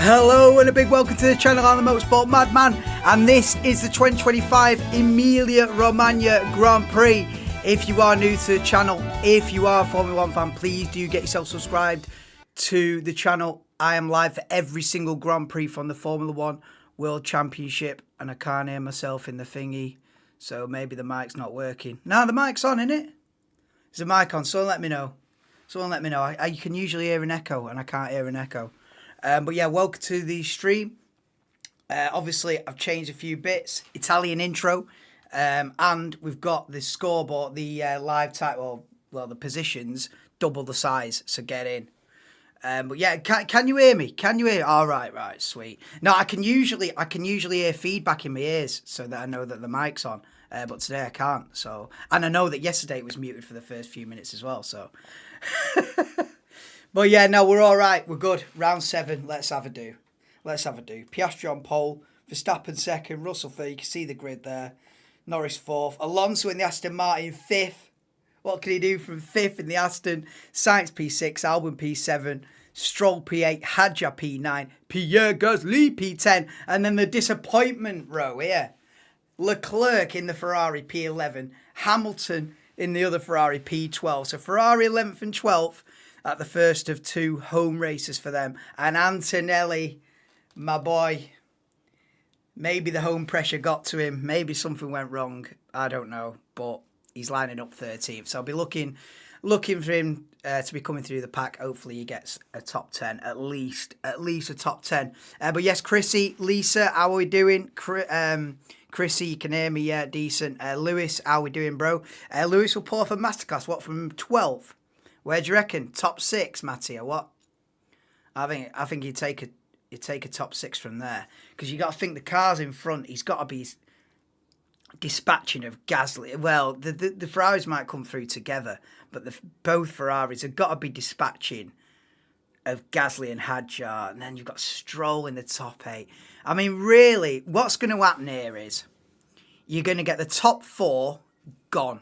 Hello and a big welcome to the channel. I'm the Motorsport Madman, and this is the 2025 Emilia Romagna Grand Prix. If you are new to the channel, if you are a Formula 1 fan, please do get yourself subscribed to the channel. I am live for every single Grand Prix from the Formula 1 World Championship, and I can't hear myself in the thingy, so maybe the mic's not working. No, the mic's on, isn't it? Is the mic on? Someone let me know. Someone let me know. I can usually hear an echo, and I can't hear an echo. But yeah, welcome to the stream. Obviously, I've changed a few bits. Italian intro. And we've got the scoreboard, the live title, well, the positions, double the size, so get in. But yeah, can you hear me? Can you hear? All right, sweet. No, I can usually hear feedback in my ears, so that I know that the mic's on. But today I can't. So, and I know that yesterday it was muted for the first few minutes as well. So, but yeah, no, we're all right. We're good. Round 7. Let's have a do. Piastri on pole, Verstappen second, Russell third. You can see the grid there. Norris fourth. Alonso in the Aston Martin fifth. What can he do from fifth in the Aston? Sainz P6, Albon P7, Stroll P8, Hadjar P9, Pierre Gasly P10, and then the disappointment row here. Leclerc in the Ferrari P11, Hamilton in the other Ferrari P12. So Ferrari 11th and 12th at the first of 2 home races for them. And Antonelli, my boy, maybe the home pressure got to him. Maybe something went wrong. I don't know. But he's lining up 13th. So I'll be looking for him to be coming through the pack. Hopefully he gets a top 10, at least a top 10. But yes, Chrissy, Lisa, how are we doing? Chrissy, you can hear me, yeah, decent. Lewis, how we doing, bro? Lewis will pull off a masterclass. What, from 12th? Where do you reckon? Top 6, Matty, or what? I think he'd take a top 6 from there, because you got to think the cars in front. He's got to be dispatching of Gasly. Well, the Ferraris might come through together, but both Ferraris have got to be dispatching of Gasly and Hadjar, and then you've got Stroll in the top 8. I mean, really, what's going to happen here is you're going to get the top 4 gone.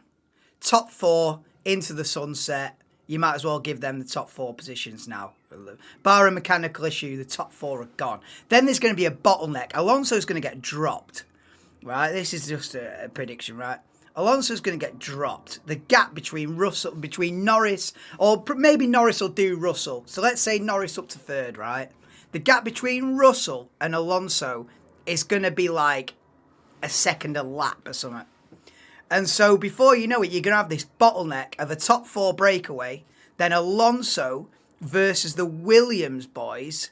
Top 4 into the sunset. You might as well give them the top 4 positions now. Bar a mechanical issue, the top 4 are gone. Then there's going to be a bottleneck. Alonso's going to get dropped. Right, this is just a prediction, right? Alonso's going to get dropped. The gap between Norris, or maybe Norris will do Russell. So let's say Norris up to 3rd, right? The gap between Russell and Alonso is going to be like a second a lap or something. And so before you know it, you're going to have this bottleneck of a top 4 breakaway, then Alonso versus the Williams boys,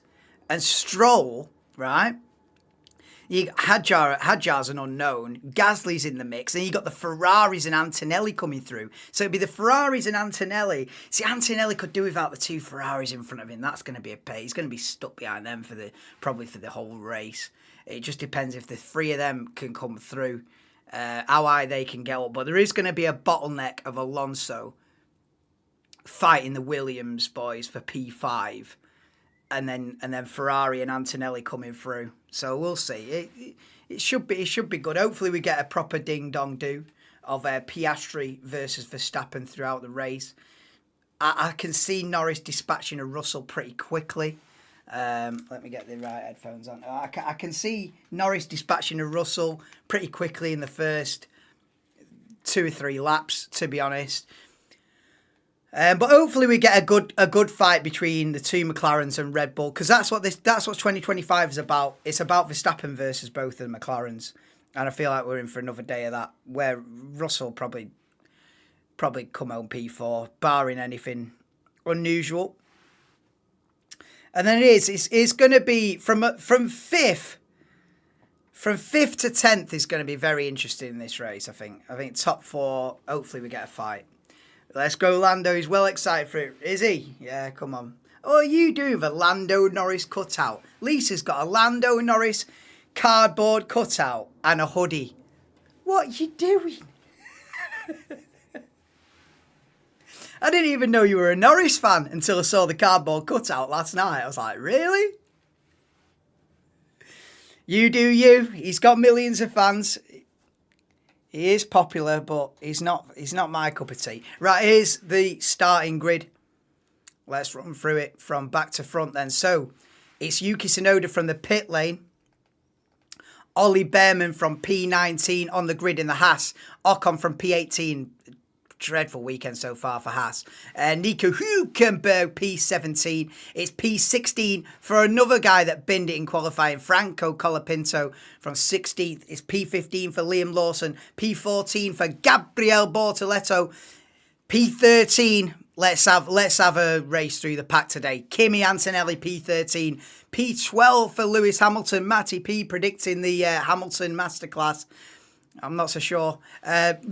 and Stroll, right? Hadjar's an unknown. Gasly's in the mix. Then you got the Ferraris and Antonelli coming through. So it'd be the Ferraris and Antonelli. See, Antonelli could do without the 2 Ferraris in front of him. That's going to be a pain. He's going to be stuck behind them probably for the whole race. It just depends if the 3 of them can come through, how high they can get up. But there is going to be a bottleneck of Alonso fighting the Williams boys for P5. And then Ferrari and Antonelli coming through. So we'll see. It should be good. Hopefully we get a proper ding dong do of Piastri versus Verstappen throughout the race. I can see Norris dispatching a Russell pretty quickly. Let me get the right headphones on. I can see Norris dispatching a Russell pretty quickly in the first 2 or 3 laps, to be honest. But hopefully we get a good fight between the 2 McLarens and Red Bull, because that's what 2025 is about. It's about Verstappen versus both of the McLarens, and I feel like we're in for another day of that, where Russell probably come home P4, barring anything unusual. And then it's going to be from 5th to 10th is going to be very interesting in this race. I think top 4. Hopefully we get a fight. Let's go, Lando. He's well excited for it. Is he? Yeah, come on. What are you doing with a Lando Norris cutout? Lisa's got a Lando Norris cardboard cutout and a hoodie. What are you doing? I didn't even know you were a Norris fan until I saw the cardboard cutout last night. I was like, really? You do you. He's got millions of fans. He is popular, but he's not my cup of tea. Right, here's the starting grid. Let's run through it from back to front then. So, It's Yuki Tsunoda from the pit lane. Ollie Behrman from P19 on the grid in the Haas. Ocon from P18. Dreadful weekend so far for Haas. Nico Hülkenberg, P17. It's P16 for another guy that binned it in qualifying, Franco Colapinto from 16th. It's P15 for Liam Lawson. P14 for Gabriel Bortoletto. P13, let's have a race through the pack today. Kimi Antonelli, P13. P12 for Lewis Hamilton. Matty P predicting the Hamilton Masterclass. I'm not so sure.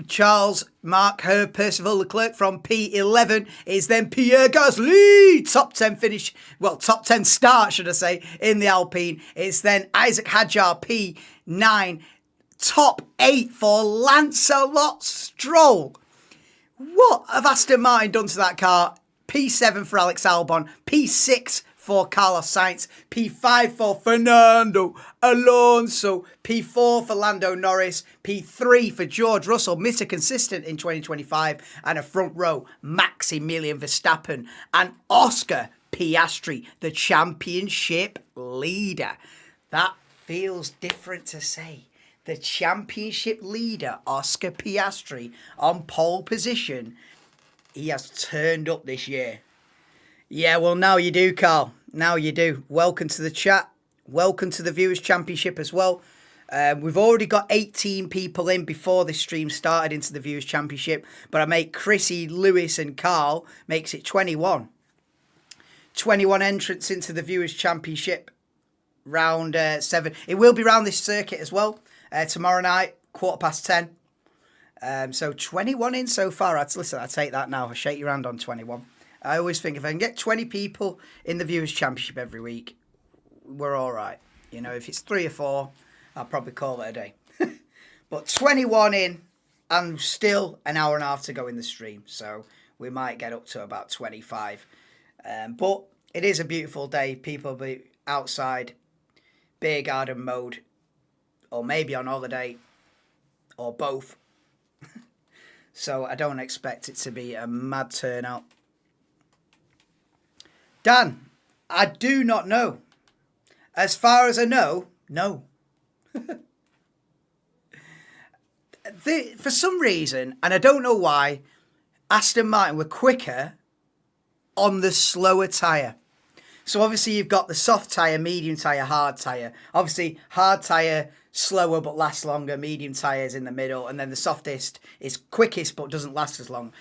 Charles, Mark, Herb, Percival Leclerc from P11 is then Pierre Gasly. Top 10 finish, well, top 10 start, should I say, in the Alpine. It's then Isaac Hadjar, P9. Top 8 for Lancelot Stroll. What have Aston Martin done to that car? P7 for Alex Albon. P6 for Carlos Sainz, P5 for Fernando Alonso, P4 for Lando Norris, P3 for George Russell, Mr. Consistent in 2025, and a front row, Maximilian Verstappen and Oscar Piastri, the championship leader. That feels different to say. The championship leader, Oscar Piastri, on pole position. He has turned up this year. Yeah, well, now you do, Carl. Now you do. Welcome to the chat. Welcome to the Viewers' Championship as well. We've already got 18 people in before this stream started into the Viewers' Championship. But I make Chrissy, Lewis and Carl makes it 21. 21 entrants into the Viewers' Championship. Round 7. It will be round this circuit as well. Tomorrow night, 10:15. So 21 in so far. Listen, I take that now. I shake your hand on 21. I always think if I can get 20 people in the Viewers' Championship every week, we're all right. You know, if it's 3 or 4, I'll probably call it a day. But 21 in and still an hour and a half to go in the stream. So we might get up to about 25. But it is a beautiful day. People will be outside, beer garden mode, or maybe on holiday, or both. So I don't expect it to be a mad turnout. Dan, I do not know. As far as I know, no. For some reason, and I don't know why, Aston Martin were quicker on the slower tyre. So obviously you've got the soft tyre, medium tyre, hard tyre. Obviously hard tyre, slower but lasts longer. Medium tyres in the middle. And then the softest is quickest but doesn't last as long.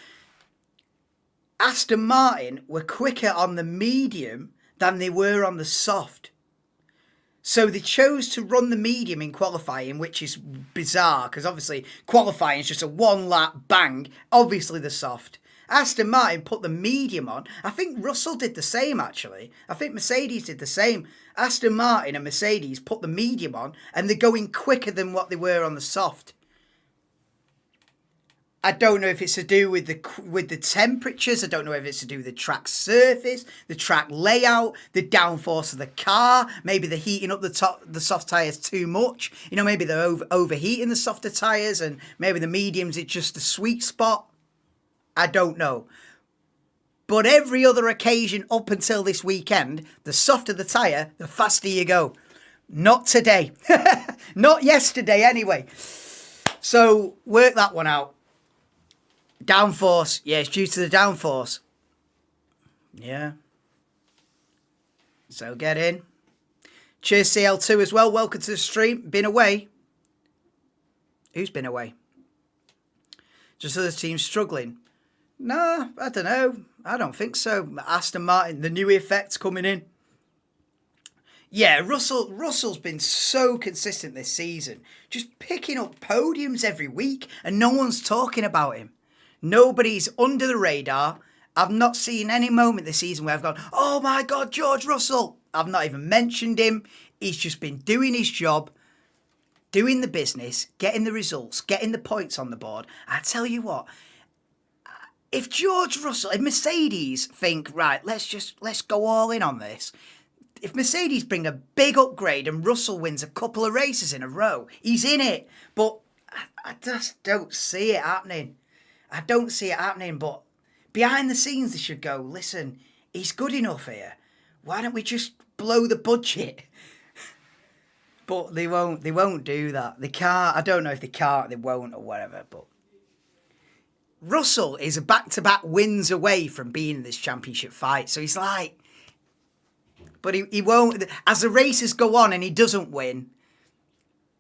Aston Martin were quicker on the medium than they were on the soft. So they chose to run the medium in qualifying, which is bizarre because obviously qualifying is just a one lap bang. Obviously the soft. Aston Martin put the medium on. I think Russell did the same actually. I think Mercedes did the same. Aston Martin and Mercedes put the medium on and they're going quicker than what they were on the soft. I don't know if it's to do with the temperatures. I don't know if it's to do with the track surface, the track layout, the downforce of the car. Maybe they're heating up the soft tyres too much. You know, maybe they're overheating the softer tyres and maybe the mediums, it's just a sweet spot. I don't know. But every other occasion up until this weekend, the softer the tyre, the faster you go. Not today. Not yesterday anyway. So work that one out. Downforce. Yeah, it's due to the downforce. Yeah. So get in. Cheers CL2 as well. Welcome to the stream. Been away. Who's been away? Just other teams struggling. No, I don't know. I don't think so. Aston Martin, the new effects coming in. Yeah, Russell's been so consistent this season. Just picking up podiums every week and no one's talking about him. Nobody's under the radar. I've not seen any moment this season where I've gone, oh my God, George Russell. I've not even mentioned him. He's just been doing his job, doing the business, getting the results, getting the points on the board. I tell you what, if George Russell, if Mercedes think, right, let's go all in on this. If Mercedes bring a big upgrade and Russell wins a couple of races in a row, he's in it. But I just don't see it happening. I don't see it happening, but behind the scenes they should go, listen, he's good enough here. Why don't we just blow the budget. But they won't do that. They can't. I don't know if they can't, they won't, or whatever. But Russell is a back-to-back wins away from being in this championship fight. So he's like, but he won't. As the races go on and he doesn't win,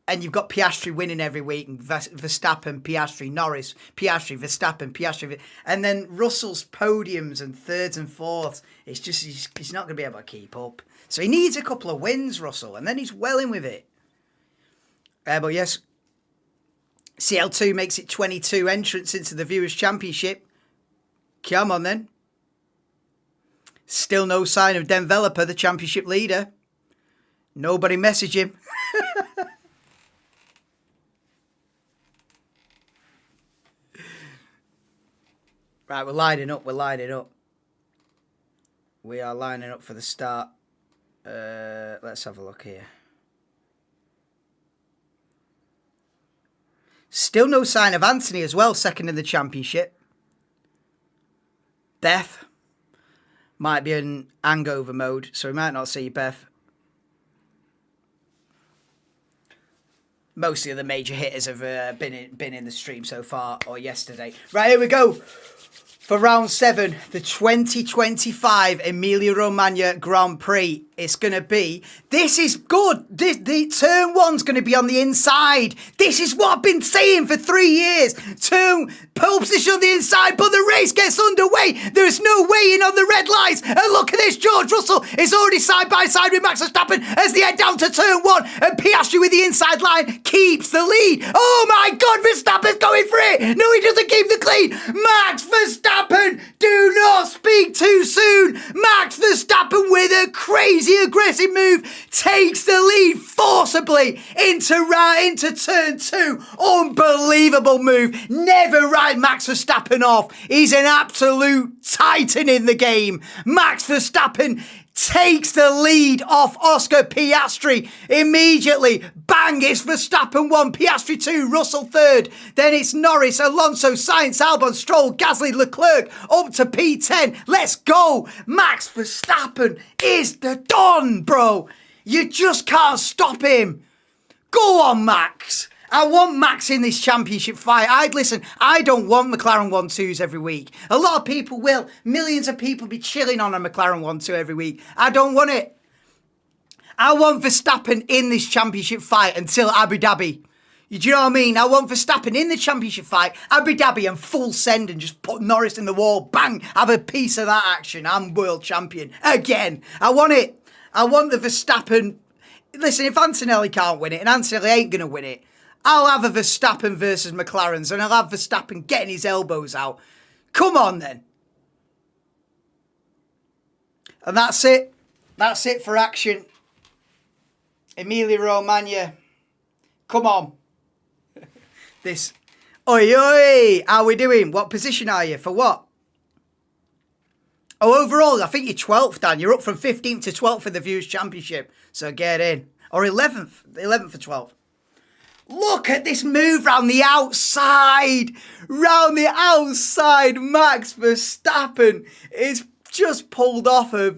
and you've got Piastri winning every week, and Verstappen, Piastri, Norris, Piastri, Verstappen, Piastri, and then Russell's podiums and thirds and fourths, it's just, he's not going to be able to keep up. So he needs a couple of wins, Russell, and then he's well in with it. But yes, CL2 makes it 22 entrants into the Viewers' Championship. Come on then. Still no sign of Denveloper, the championship leader. Nobody message him. Right, we're lining up. We are lining up for the start. Let's have a look here. Still no sign of Anthony as well, second in the championship. Beth might be in hangover mode, so we might not see Beth. Most of the major hitters have been in the stream so far, or yesterday. Right, here we go. For round 7, the 2025 Emilia Romagna Grand Prix. It's going to be, this is good. The turn 1's going to be on the inside. This is what I've been saying for 3 years. Pole position on the inside, but the race gets underway. There is no way in on the red lights. And look at this, George Russell is already side by side with Max Verstappen as they head down to turn 1. And Piastri with the inside line keeps the lead. Oh my God, Verstappen's going for it. No, he doesn't keep the lead. Max Verstappen, do not speak too soon. Max Verstappen with a crazy aggressive move takes the lead forcibly into turn 2. Unbelievable move. Never write Max Verstappen off. He's an absolute titan in the game. Max Verstappen takes the lead off Oscar Piastri immediately. Bang, it's Verstappen 1, Piastri 2, Russell 3rd. Then it's Norris, Alonso, Sainz, Albon, Stroll, Gasly, Leclerc up to P10. Let's go. Max Verstappen is the Don, bro. You just can't stop him. Go on, Max. I want Max in this championship fight. I don't want McLaren 1-2s every week. A lot of people will. Millions of people be chilling on a McLaren 1-2 every week. I don't want it. I want Verstappen in this championship fight until Abu Dhabi. Do you know what I mean? I want Verstappen in the championship fight, Abu Dhabi, and full send and just put Norris in the wall. Bang! Have a piece of that action. I'm world champion again. I want it. I want the Verstappen. Listen, if Antonelli can't win it, and Antonelli ain't going to win it, I'll have a Verstappen versus McLaren's, and I'll have Verstappen getting his elbows out. Come on, then. And that's it. That's it for action. Emilia Romagna. Come on. This. Oi, oi. How we doing? What position are you? For what? Oh, overall, I think you're 12th, Dan. You're up from 15th to 12th in the Viewers' Championship. So get in. Or 11th. 11th or 12th. Look at this move round the outside. Round the outside. Max Verstappen is just pulled off a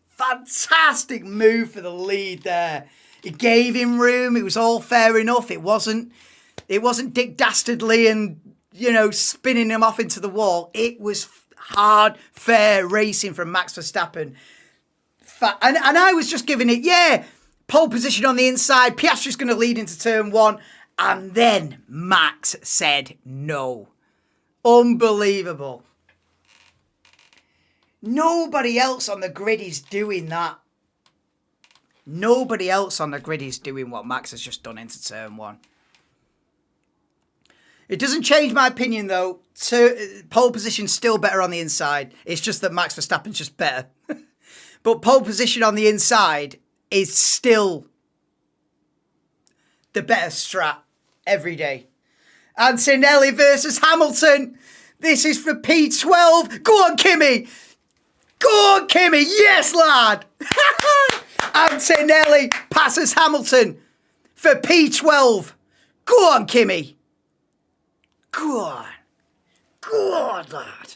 fantastic move for the lead there. It gave him room. It was all fair enough. It wasn't Dick Dastardly and, spinning him off into the wall. It was hard, fair racing from Max Verstappen. And I was just giving it, pole position on the inside. Piastri's going to lead into turn 1. And then Max said no. Unbelievable. Nobody else on the grid is doing that. Nobody else on the grid is doing what Max has just done into turn 1. It doesn't change my opinion, though. Pole position's still better on the inside. It's just that Max Verstappen's just better. But pole position on the inside is still the better strat every day. Antonelli versus Hamilton. This is for P12. Go on, Kimi. Go on, Kimi. Yes, lad. Antonelli passes Hamilton for P12. Go on, Kimi. Go on. Go on, lad.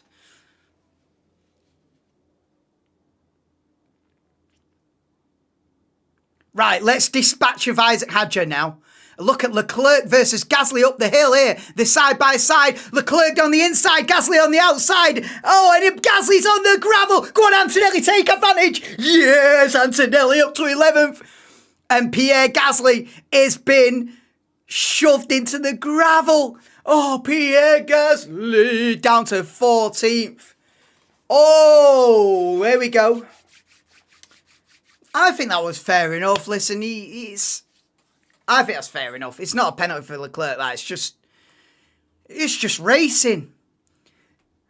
Right, let's dispatch of Isaac Hadjar now. Look at Leclerc versus Gasly up the hill here. They're side by side. Leclerc on the inside, Gasly on the outside. Oh, and Gasly's on the gravel. Go on, Antonelli, take advantage. Yes, Antonelli up to 11th. And Pierre Gasly has been shoved into the gravel. Oh, Pierre Gasly down to 14th. Oh, there we go. I think that was fair enough. Listen, I think that's fair enough. It's not a penalty for Leclerc. That it's just racing.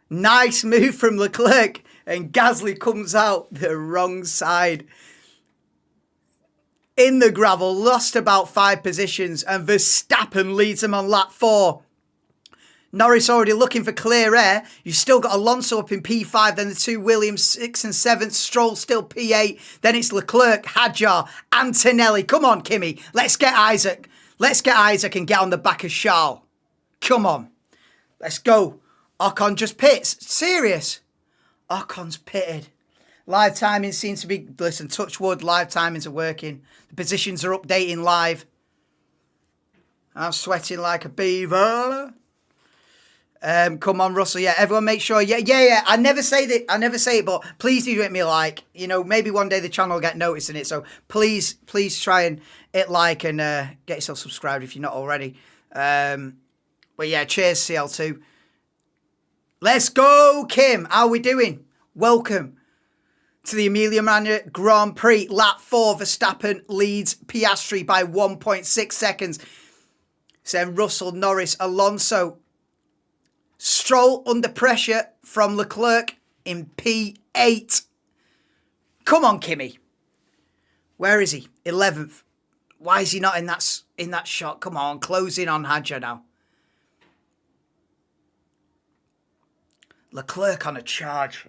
Nice move from Leclerc, and Gasly comes out the wrong side. In the gravel, lost about 5 positions, and Verstappen leads him on lap 4. Norris already looking for clear air. You've still got Alonso up in P5, then the 2 Williams, 6 and 7. Stroll still P8. Then it's Leclerc, Hadjar, Antonelli. Come on, Kimi. Let's get Isaac. Let's get Isaac and get on the back of Charles. Come on. Let's go. Ocon just pits. Serious. Ocon's pitted. Live timing seems to be... Listen, touch wood, live timings are working. The positions are updating live. I'm sweating like a beaver. Come on, Russell. Yeah, everyone make sure. Yeah. I never say it, but please do hit me a like. You know, maybe one day the channel will get noticed in it. So please try and hit like and get yourself subscribed if you're not already. But yeah, cheers, CL2. Let's go, Kim. How are we doing? Welcome to the EMILIA Romagna Grand Prix. Lap 4, Verstappen leads Piastri by 1.6 seconds. Then Russell, Norris, Alonso. Stroll under pressure from Leclerc in P8. Come on, Kimi. Where is he? 11th. Why is he not in that shot? Come on, close in on Hadjar now. Leclerc on a charge.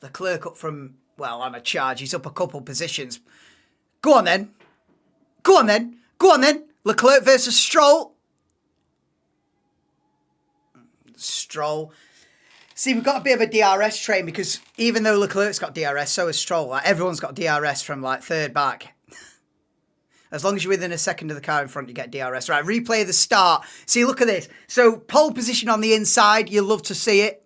Leclerc up from, well, on a charge. He's up a couple positions. Go on then. Go on then. Go on then. Leclerc versus Stroll. Stroll. See, we've got a bit of a DRS train because even though Leclerc's got DRS, so has Stroll. Like, everyone's got DRS from like third back. As long as you're within a second of the car in front, you get DRS. Right, replay the start. See, look at this. So, pole position on the inside. You'll love to see it.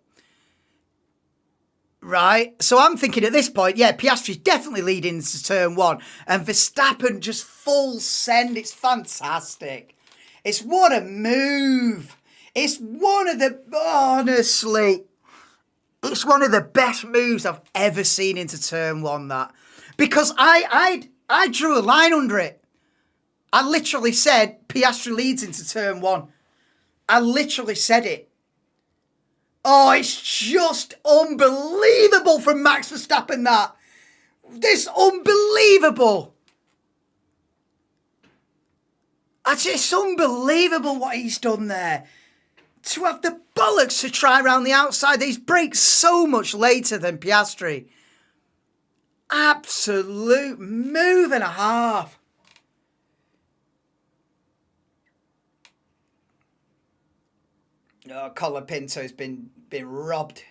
Right. So, I'm thinking at this point, yeah, Piastri's definitely leading into turn 1. And Verstappen just full send. It's fantastic. It's what a move. It's one of the, honestly, it's one of the best moves I've ever seen into turn 1, that. Because I drew a line under it. I literally said Piastri leads into turn 1. I literally said it. Oh, it's just unbelievable from Max Verstappen, that. This unbelievable. It's unbelievable what he's done there. To have the bollocks to try around the outside. He's braked so much later than Piastri. Absolute move and a half. Oh, Colapinto's been robbed.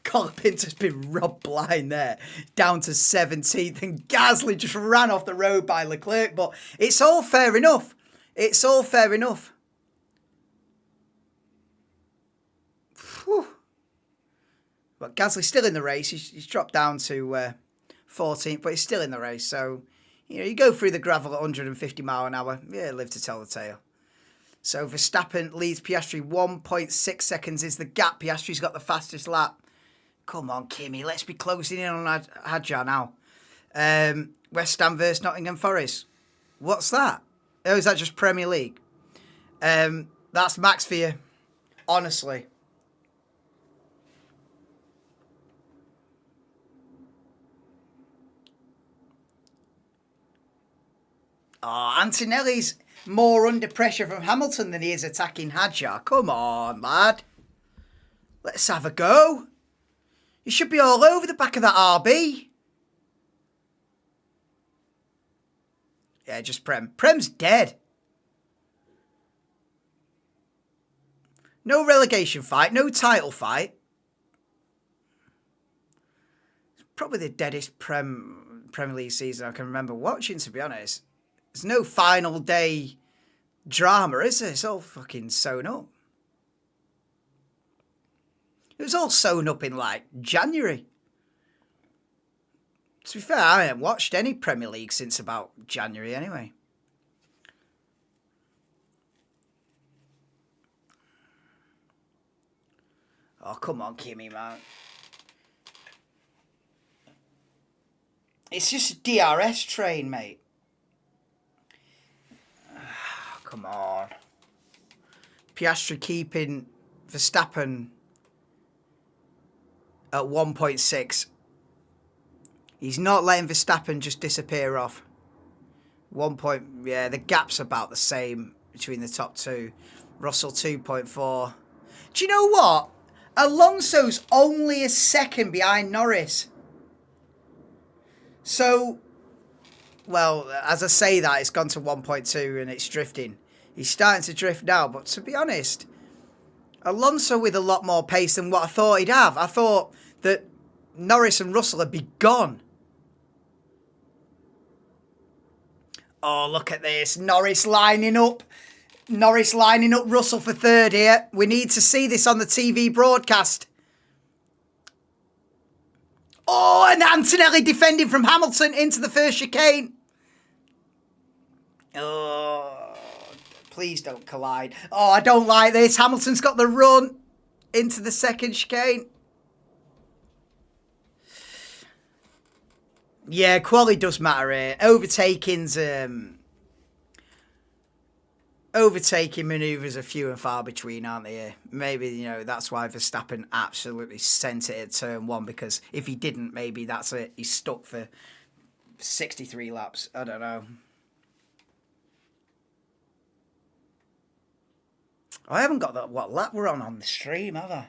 Colapinto's been robbed blind there. Down to 17th. And Gasly just ran off the road by Leclerc. But it's all fair enough. It's all fair enough. But Gasly's still in the race. He's dropped down to 14th, but he's still in the race. So, you know, you go through the gravel at 150 mile an hour. Yeah, live to tell the tale. So Verstappen leads Piastri 1.6 seconds is the gap. Piastri's got the fastest lap. Come on, Kimi. Let's be closing in on Hadjar now. West Ham versus Nottingham Forest. What's that? Oh, is that just Premier League? That's Max for you. Honestly. Oh, Antonelli's more under pressure from Hamilton than he is attacking Hadjar. Come on, lad. Let's have a go. You should be all over the back of that RB. Yeah, just Prem. Prem's dead. No relegation fight. No title fight. probably the deadest Premier League season I can remember watching, to be honest. There's no final day drama, is there? It's all fucking sewn up. It was all sewn up in, like, January. To be fair, I haven't watched any Premier League since about January anyway. Oh, come on, Kimmy, man. It's just a DRS train, mate. Come on. Piastri keeping Verstappen at 1.6. He's not letting Verstappen just disappear off. Yeah, the gap's about the same between the top two. Russell 2.4. Do you know what? Alonso's only a second behind Norris. So, well, as I say that, it's gone to 1.2 and it's drifting. He's starting to drift now, but to be honest, Alonso with a lot more pace than what I thought he'd have. I thought that Norris and Russell would be gone. Oh, look at this. Norris lining up Russell for third here. We need to see this on the TV broadcast. Oh, and Antonelli defending from Hamilton into the first chicane. Oh, please don't collide. Oh, I don't like this. Hamilton's got the run into the second chicane. Yeah, quality does matter here. Overtaking manoeuvres are few and far between, aren't they? Here? Maybe, you know, that's why Verstappen absolutely sent it at turn one, because if he didn't, maybe that's it. He's stuck for 63 laps. I don't know. I haven't got that what lap we're on the stream, have I?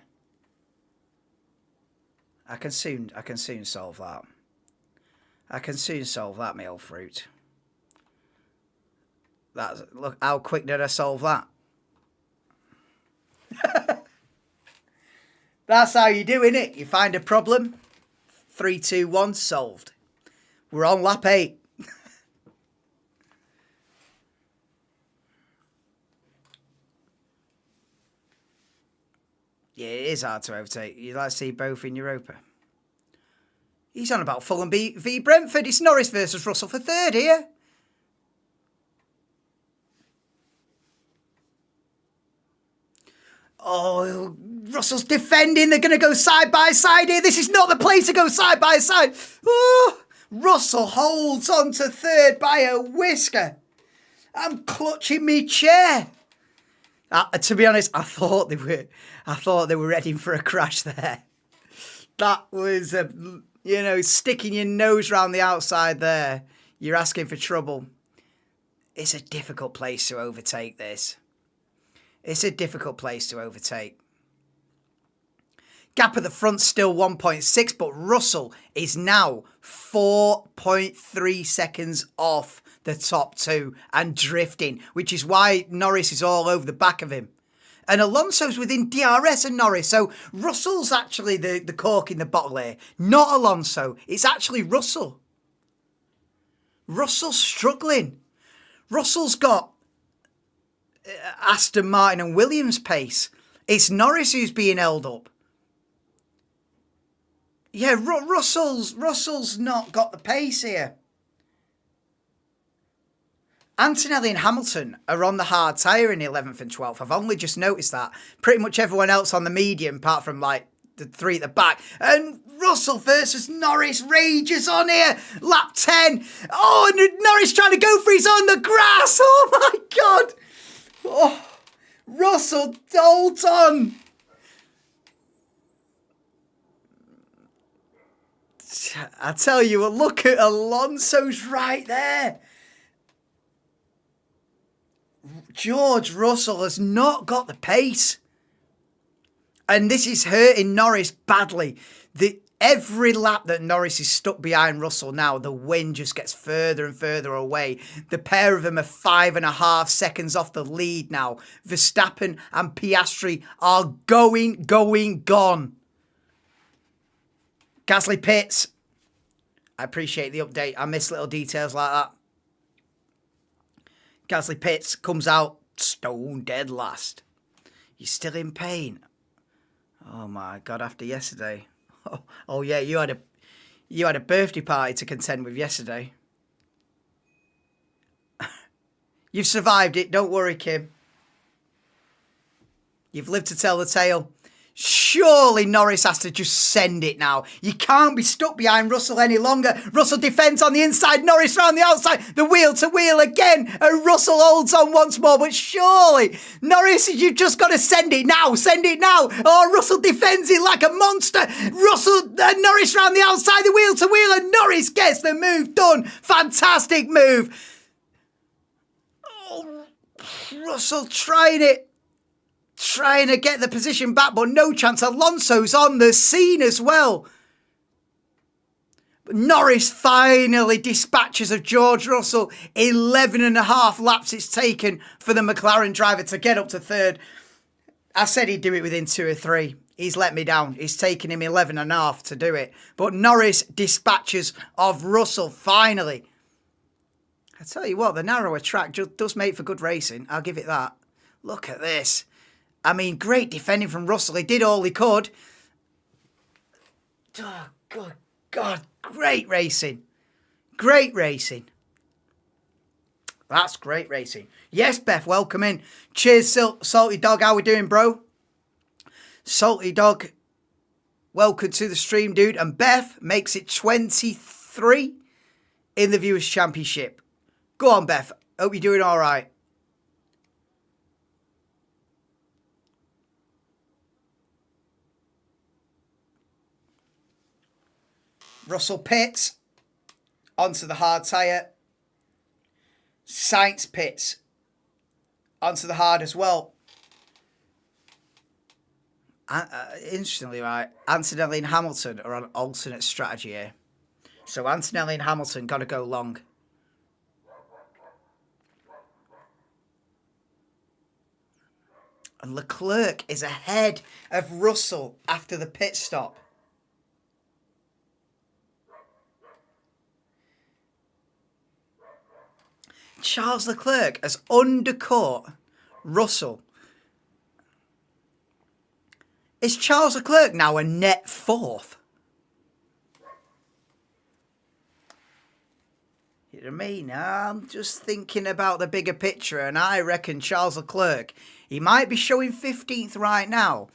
I can soon solve that. I can soon solve that, my old fruit. Look, how quick did I solve that? That's how you do, innit? You find a problem, 3, 2, 1, solved. We're on lap 8. Yeah, it is hard to overtake. You'd like to see both in Europa. He's on about Fulham v Brentford. It's Norris versus Russell for third here. Oh, Russell's defending. They're going to go side by side here. This is not the place to go side by side. Oh, Russell holds on to third by a whisker. I'm clutching me chair. To be honest, I thought they were heading for a crash there. That was you know, sticking your nose round the outside there. You're asking for trouble. It's a difficult place to overtake this. It's a difficult place to overtake. Gap at the front still 1.6, but Russell is now 4.3 seconds off the top two and drifting, which is why Norris is all over the back of him. And Alonso's within DRS and Norris, so Russell's actually the cork in the bottle here. Not Alonso, it's actually Russell. Russell's struggling. Russell's got Aston Martin and Williams pace. It's Norris who's being held up. Yeah, Russell's not got the pace here. Antonelli and Hamilton are on the hard tyre in the 11th and 12th. I've only just noticed that. Pretty much everyone else on the medium, apart from like the three at the back. And Russell versus Norris rages on here. Lap 10. Oh, and Norris trying to go for his on the grass. Oh my God. Oh, Russell holds on. I tell you, look at Alonso's right there. George Russell has not got the pace. And this is hurting Norris badly. Every lap that Norris is stuck behind Russell now, the win just gets further and further away. The pair of them are 5.5 seconds off the lead now. Verstappen and Piastri are gone. Gasly pits. I appreciate the update. I miss little details like that. Gasly pits, comes out, stone dead last. You're still in pain. Oh my God, after yesterday. Oh yeah, you had a birthday party to contend with yesterday. You've survived it, don't worry, Kim. You've lived to tell the tale. Surely Norris has to just send it now. You can't be stuck behind Russell any longer. Russell defends on the inside, Norris round the outside, the wheel to wheel again, and Russell holds on once more. But surely, Norris, you've just got to send it now. Send it now. Oh, Russell defends it like a monster. Norris round the outside, the wheel to wheel, and Norris gets the move done. Fantastic move. Oh, Russell trying it. Trying to get the position back, but no chance. Alonso's on the scene as well. But Norris finally dispatches of George Russell. 11 and a half laps it's taken for the McLaren driver to get up to third. I said he'd do it within 2 or 3. He's let me down. It's taken him 11 and a half to do it. But Norris dispatches of Russell finally. I tell you what, the narrower track does make for good racing. I'll give it that. Look at this. I mean, great defending from Russell. He did all he could. Oh, good God. Great racing. Great racing. That's great racing. Yes, Beth, welcome in. Cheers, Salty Dog. How we doing, bro? Salty Dog, welcome to the stream, dude. And Beth makes it 23 in the Viewers' Championship. Go on, Beth. Hope you're doing all right. Russell pits onto the hard tyre. Sainz pits onto the hard as well. Interestingly, right, Antonelli and Hamilton are on alternate strategy here. So Antonelli and Hamilton got to go long. And Leclerc is ahead of Russell after the pit stop. Charles Leclerc has undercut Russell. Is Charles Leclerc now a net 4th? You know what I mean? I'm just thinking about the bigger picture, and I reckon Charles Leclerc, he might be showing 15th right now,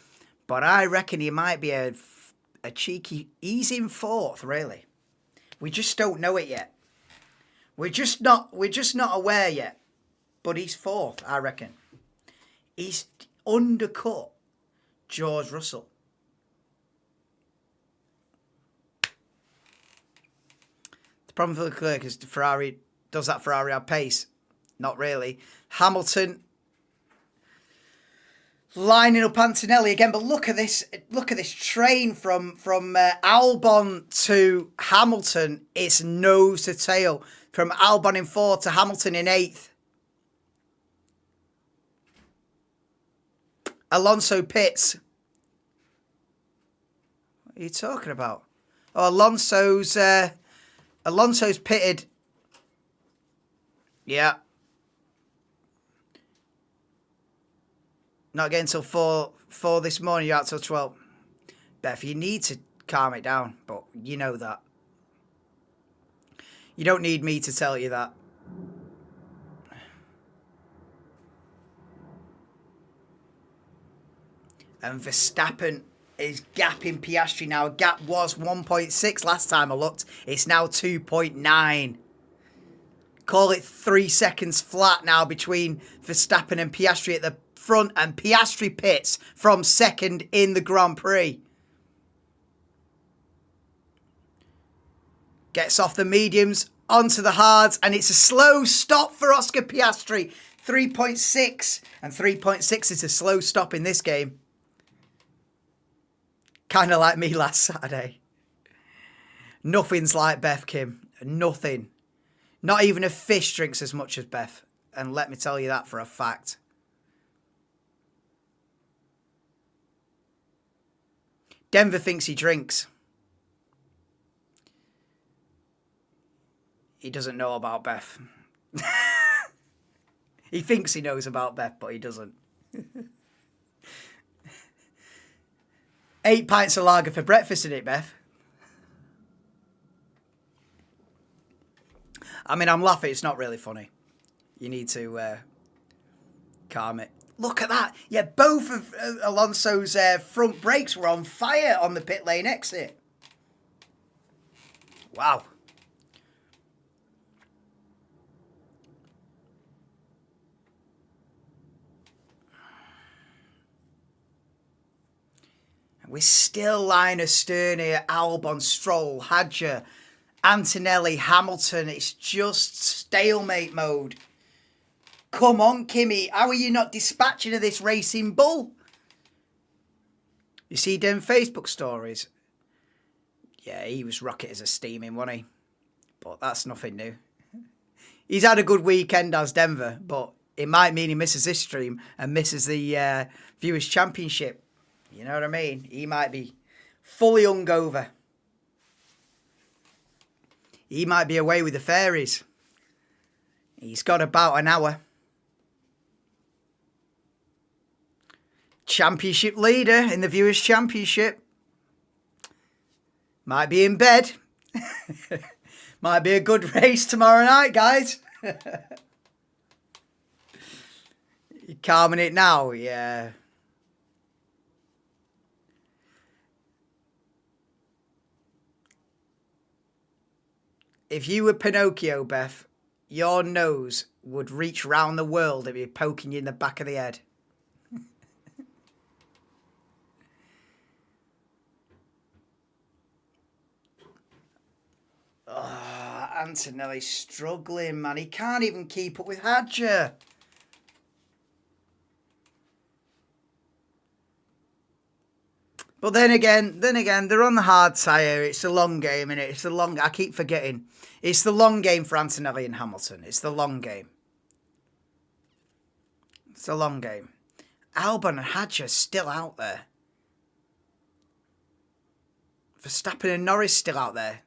but I reckon he might be a cheeky, he's in 4th, really. We just don't know it yet. We're just not aware yet. But he's 4th, I reckon. He's undercut George Russell. The problem for Leclerc is does that Ferrari have pace? Not really. Hamilton lining up Antonelli again, but look at this train from Albon to Hamilton. It's nose to tail. From Albon in 4th to Hamilton in 8th. Alonso pits. What are you talking about? Oh, Alonso's pitted. Yeah. Not getting till 4 this morning. You're out till 12. Beth, you need to calm it down, but you know that. You don't need me to tell you that. And Verstappen is gapping Piastri now. Gap was 1.6 last time I looked. It's now 2.9. Call it 3 seconds flat now between Verstappen and Piastri at the front. And Piastri pits from 2nd in the Grand Prix. Gets off the mediums, onto the hards, and it's a slow stop for Oscar Piastri. 3.6, and 3.6 is a slow stop in this game. Kind of like me last Saturday. Nothing's like Beth, Kim. Nothing. Not even a fish drinks as much as Beth. And let me tell you that for a fact. Denver thinks he drinks. He doesn't know about Beth. He thinks he knows about Beth, but he doesn't. 8 pints of lager for breakfast, isn't it, Beth? I mean, I'm laughing. It's not really funny. You need to calm it. Look at that. Yeah, both of Alonso's front brakes were on fire on the pit lane exit. Wow. We're still line astern here. Albon, Stroll, Hadger, Antonelli, Hamilton. It's just stalemate mode. Come on, Kimi. How are you not dispatching of this racing bull? You see them Facebook stories? Yeah, he was rocket as a steaming, wasn't he? But that's nothing new. He's had a good weekend as Denver, but it might mean he misses this stream and misses the Viewers' Championship. You know what I mean? He might be fully hungover. He might be away with the fairies. He's got about an hour. Championship leader in the Viewers' Championship. Might be in bed. Might be a good race tomorrow night, guys. You calming it now? Yeah. If you were Pinocchio, Beth, your nose would reach round the world if you're poking you in the back of the head. Oh, Antonelli's struggling, man. He can't even keep up with Hadger. But then again, they're on the hard tyre. It's a long game, innit? It's a long... I keep forgetting. It's the long game for Antonelli and Hamilton. It's the long game. It's a long game. Albon and Hadger still out there. Verstappen and Norris still out there.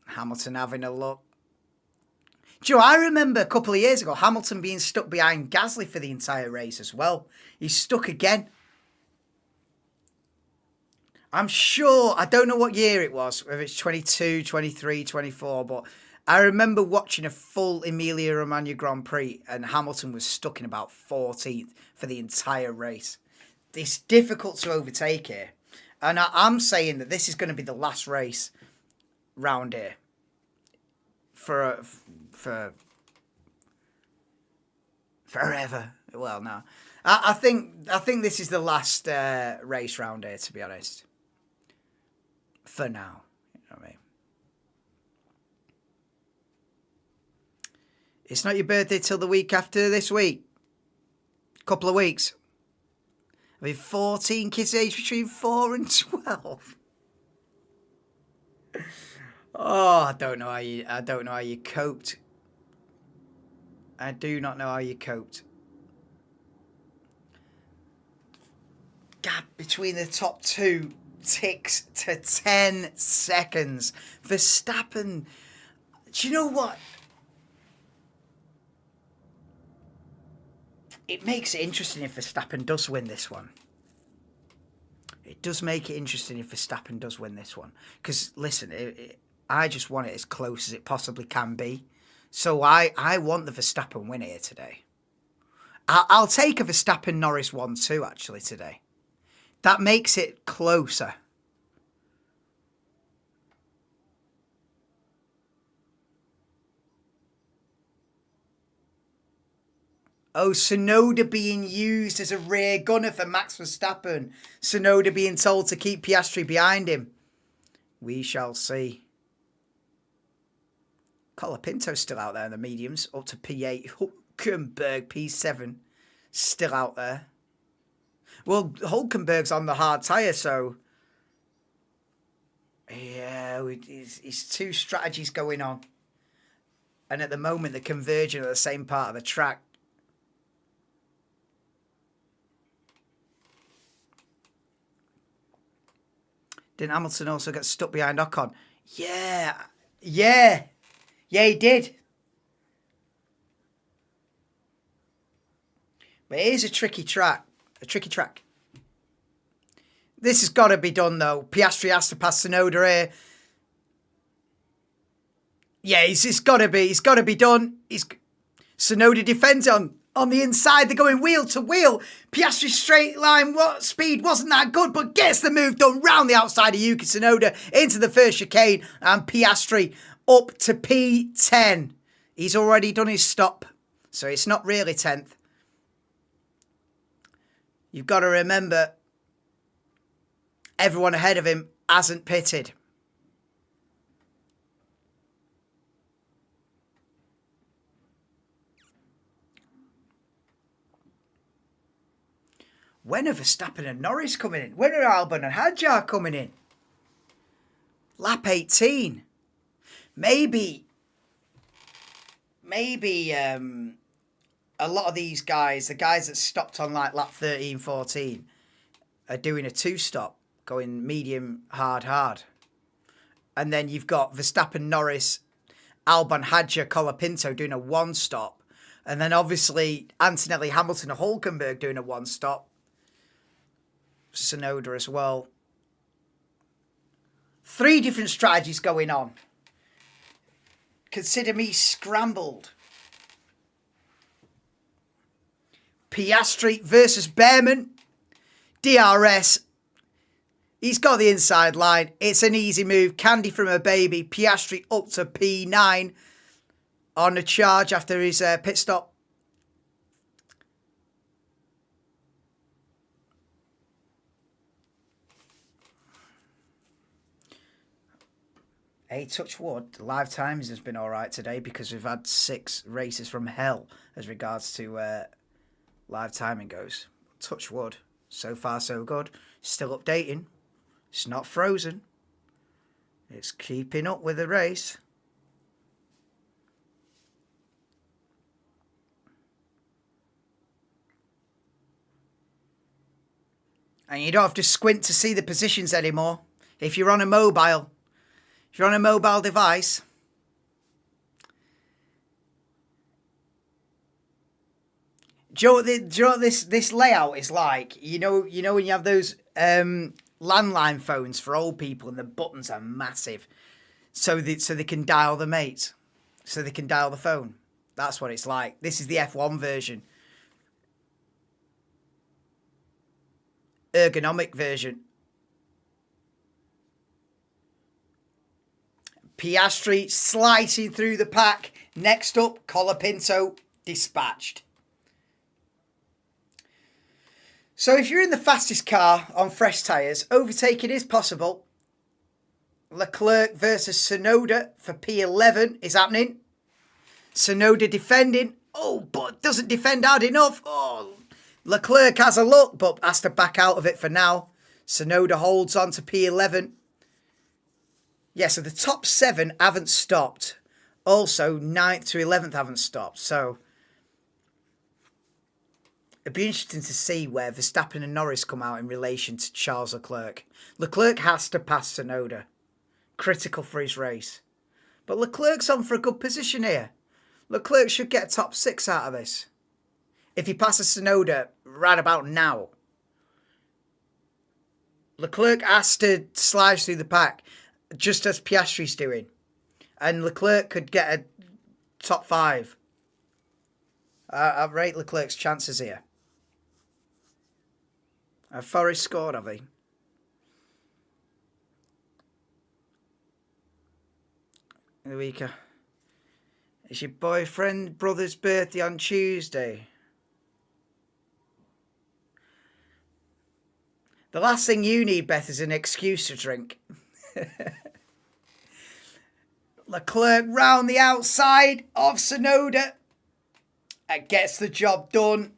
Hamilton having a look. Do you know, I remember a couple of years ago, Hamilton being stuck behind Gasly for the entire race as well. He's stuck again. I'm sure, I don't know what year it was, whether it's 22, 23, 24, but I remember watching a full Emilia Romagna Grand Prix and Hamilton was stuck in about 14th for the entire race. It's difficult to overtake here. And I'm saying that this is going to be the last race round here for forever. Well, no. I think this is the last race round here, to be honest. For now, you know what I mean. It's not your birthday till the week after this week. Couple of weeks. I mean, 14 kids aged between 4 and 12. Oh, I don't know how you coped. I do not know how you coped. Gap between the top two ticks to 10 seconds. Verstappen, do you know what? It makes it interesting if Verstappen does win this one. It does make it interesting if Verstappen does win this one. Because, listen, I just want it as close as it possibly can be. So I want the Verstappen win here today. I'll take a Verstappen-Norris 1-2, actually, today. That makes it closer. Oh, Tsunoda being used as a rear gunner for Max Verstappen. Tsunoda being told to keep Piastri behind him. We shall see. Colapinto's still out there in the mediums. Up to P8. Hulkenberg, P7. Still out there. Well, Hulkenberg's on the hard tyre, so... Yeah, it's two strategies going on. And at the moment, they're converging at the same part of the track. Didn't Hamilton also get stuck behind Ocon? Yeah, Yeah. Yeah, he did. But it is a tricky track. A tricky track. This has got to be done, though. Piastri has to pass Tsunoda here. Yeah, it's got to be. It's got to be done. Tsunoda defends on the inside. They're going wheel to wheel. Piastri's straight line speed wasn't that good, but gets the move done round the outside of Yuki Tsunoda into the first chicane. And Piastri up to P10. He's already done his stop, so it's not really 10th. You've got to remember, everyone ahead of him hasn't pitted. When are Verstappen and Norris coming in? When are Albon and Hadjar coming in? Lap 18. Maybe a lot of these guys, the guys that stopped on like lap 13, 14, are doing a two-stop, going medium, hard. And then you've got Verstappen, Norris, Albon, Hadjar, Colapinto doing a one-stop. And then obviously Antonelli, Hamilton, and Hulkenberg doing a one-stop. Tsunoda as well. 3 different strategies going on. Consider me scrambled. Piastri versus Behrman. DRS. He's got the inside line. It's an easy move. Candy from a baby. Piastri up to P9 on the charge after his pit stop. Hey, touch wood, the live times has been all right today because we've had 6 races from hell as regards to live timing goes. Touch wood. So far, so good. Still updating. It's not frozen. It's keeping up with the race. And you don't have to squint to see the positions anymore. If you're on a mobile... If you're on a mobile device, do you know what this layout is like? You know when you have those landline phones for old people and the buttons are massive, so they can dial the mate, so they can dial the phone. That's what it's like. This is the F1 version, ergonomic version. Piastri slicing through the pack. Next up, Colapinto dispatched. So if you're in the fastest car on fresh tyres, overtaking is possible. Leclerc versus Tsunoda for P11 is happening. Tsunoda defending. Oh, but doesn't defend hard enough. Oh, Leclerc has a look, but has to back out of it for now. Tsunoda holds on to P11. Yeah, so the top 7 haven't stopped. Also, 9th to 11th haven't stopped. So, it'd be interesting to see where Verstappen and Norris come out in relation to Charles Leclerc. Leclerc has to pass Tsunoda. Critical for his race. But Leclerc's on for a good position here. Leclerc should get a top 6 out of this. If he passes Tsunoda right about now. Leclerc has to slice through the pack. Just as Piastri's doing. And Leclerc could get a top 5. I rate Leclerc's chances here. Have Forest scored, have they? Eureka. It's your boyfriend brother's birthday on Tuesday. The last thing you need, Beth, is an excuse to drink. Leclerc round the outside of Tsunoda and gets the job done.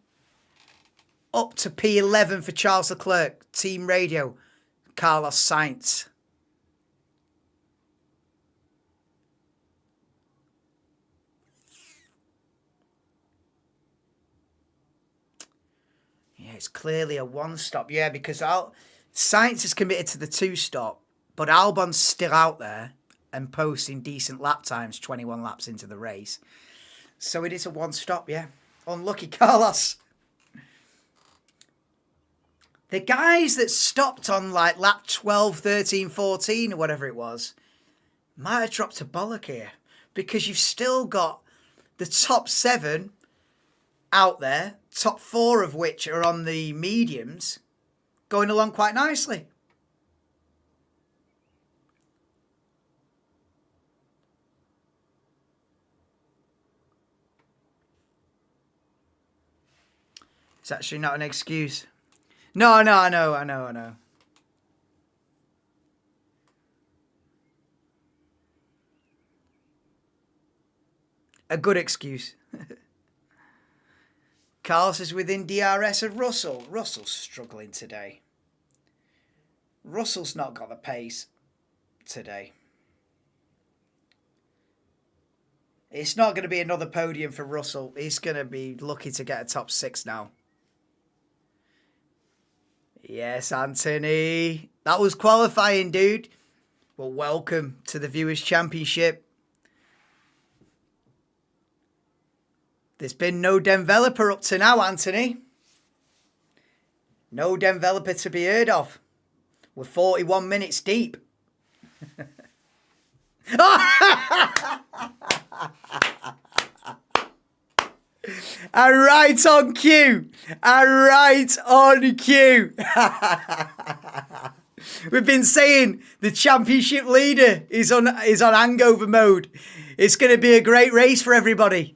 Up to P11 for Charles Leclerc. Team radio, Carlos Sainz. Yeah, it's clearly a one-stop. Yeah, because Sainz is committed to the two-stop. But Albon's still out there. and posting decent lap times 21 laps into the race. So it is a one-stop, yeah. Unlucky Carlos. The guys that stopped on like lap 12, 13, 14 or whatever it was might have dropped a bollock here, because you've still got the top 7 out there, top 4 of which are on the mediums, going along quite nicely. It's actually not an excuse. No, I know. A good excuse. Carlos is within DRS of Russell. Russell's struggling today. Russell's not got the pace today. It's not going to be another podium for Russell. He's going to be lucky to get a top 6 now. Yes, Anthony. That was qualifying, dude. Well, welcome to the Viewers' Championship. There's been no developer up to now, Anthony. No developer to be heard of. We're 41 minutes deep. And right on cue. And right on cue. We've been saying the championship leader is on hangover mode. It's going to be a great race for everybody.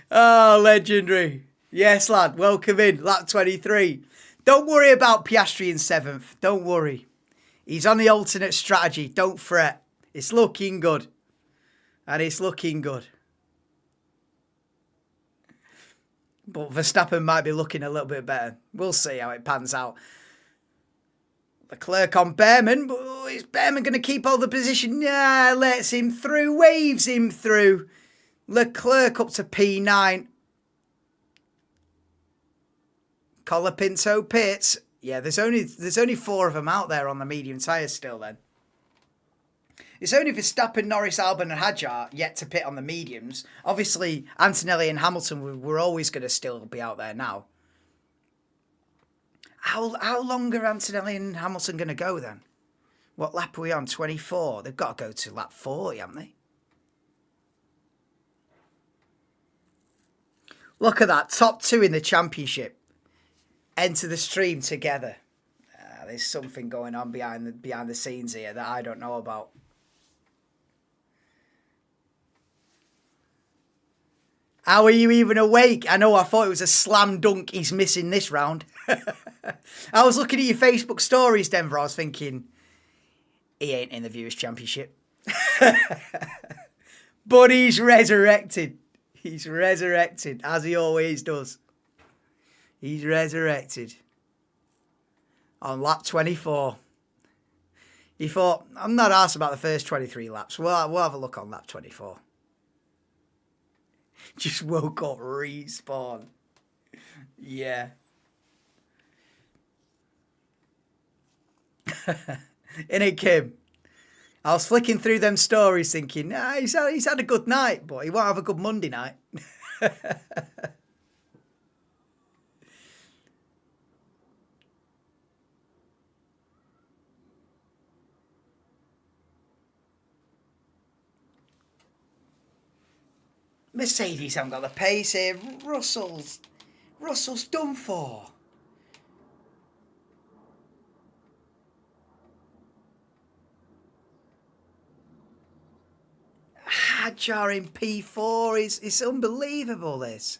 Oh, legendary. Yes, lad. Welcome in. Lap 23. Don't worry about Piastri in 7th. Don't worry. He's on the alternate strategy. Don't fret. It's looking good. And it's looking good. But Verstappen might be looking a little bit better. We'll see how it pans out. Leclerc on Behrman. But is Behrman going to keep all the position? Nah, lets him through. Waves him through. Leclerc up to P9. Colapinto pits. Yeah, there's only 4 of them out there on the medium tyres still then. It's only Verstappen, Norris, Albon and Hadjar yet to pit on the mediums. Obviously, Antonelli and Hamilton were always going to still be out there now. How long are Antonelli and Hamilton going to go then? What lap are we on? 24. They've got to go to lap 40, haven't they? Look at that. Top 2 in the championship. Enter the stream together. There's something going on behind the scenes here that I don't know about. How are you even awake? I know, I thought it was a slam dunk he's missing this round. I was looking at your Facebook stories, Denver. I was thinking, he ain't in the Viewers' Championship. But he's resurrected. He's resurrected, as he always does. He's resurrected. On lap 24. He thought, I'm not arsed about the first 23 laps. We'll have a look on lap 24. Just woke up, respawn. Yeah. Innit, Kim? I was flicking through them stories thinking, nah, he's had a good night, but he won't have a good Monday night. Mercedes haven't got the pace here. Russell's done for. Hadjar in P4 is unbelievable, this.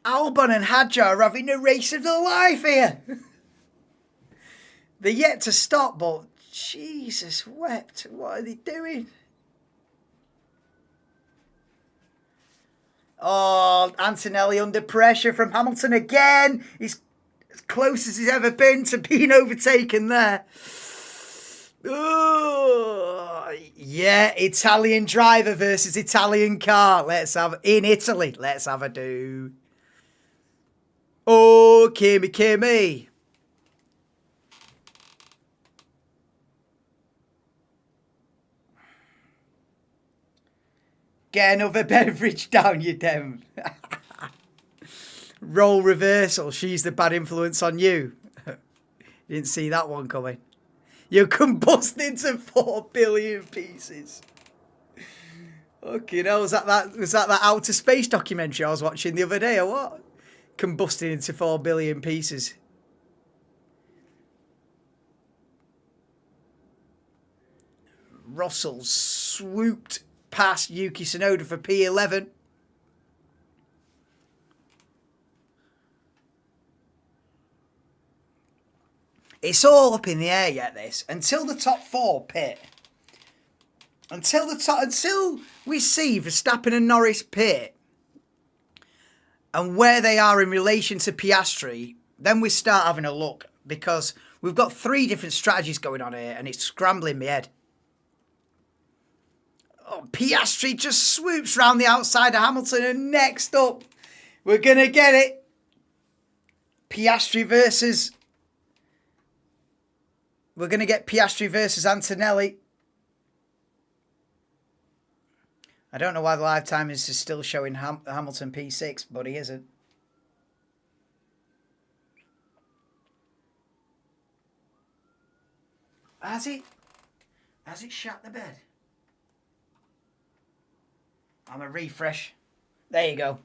Albon and Hadjar are having a race of their life here. They're yet to stop, but Jesus wept. What are they doing? Oh, Antonelli under pressure from Hamilton again. He's as close as he's ever been to being overtaken there. Oh, Yeah, Italian driver versus Italian car. In Italy. Let's have a do. Oh, Kimi. Get another beverage down, you dem. Role reversal. She's the bad influence on you. Didn't see that one coming. You combust into 4 billion pieces. Okay, no, was that that outer space documentary I was watching the other day or what? Combusting into 4 billion pieces. Russell swooped past Yuki Tsunoda for P11. It's all up in the air yet, this. Until the top 4 pit. Until we see Verstappen and Norris pit. And where they are in relation to Piastri, then we start having a look. Because we've got 3 different strategies going on here and it's scrambling my head. Oh, Piastri just swoops round the outside of Hamilton and next up, we're going to get it. Piastri versus... We're going to get Piastri versus Antonelli. I don't know why the live time is still showing Hamilton P6, but he isn't. Has it shut the bed? I'm a refresh. There you go.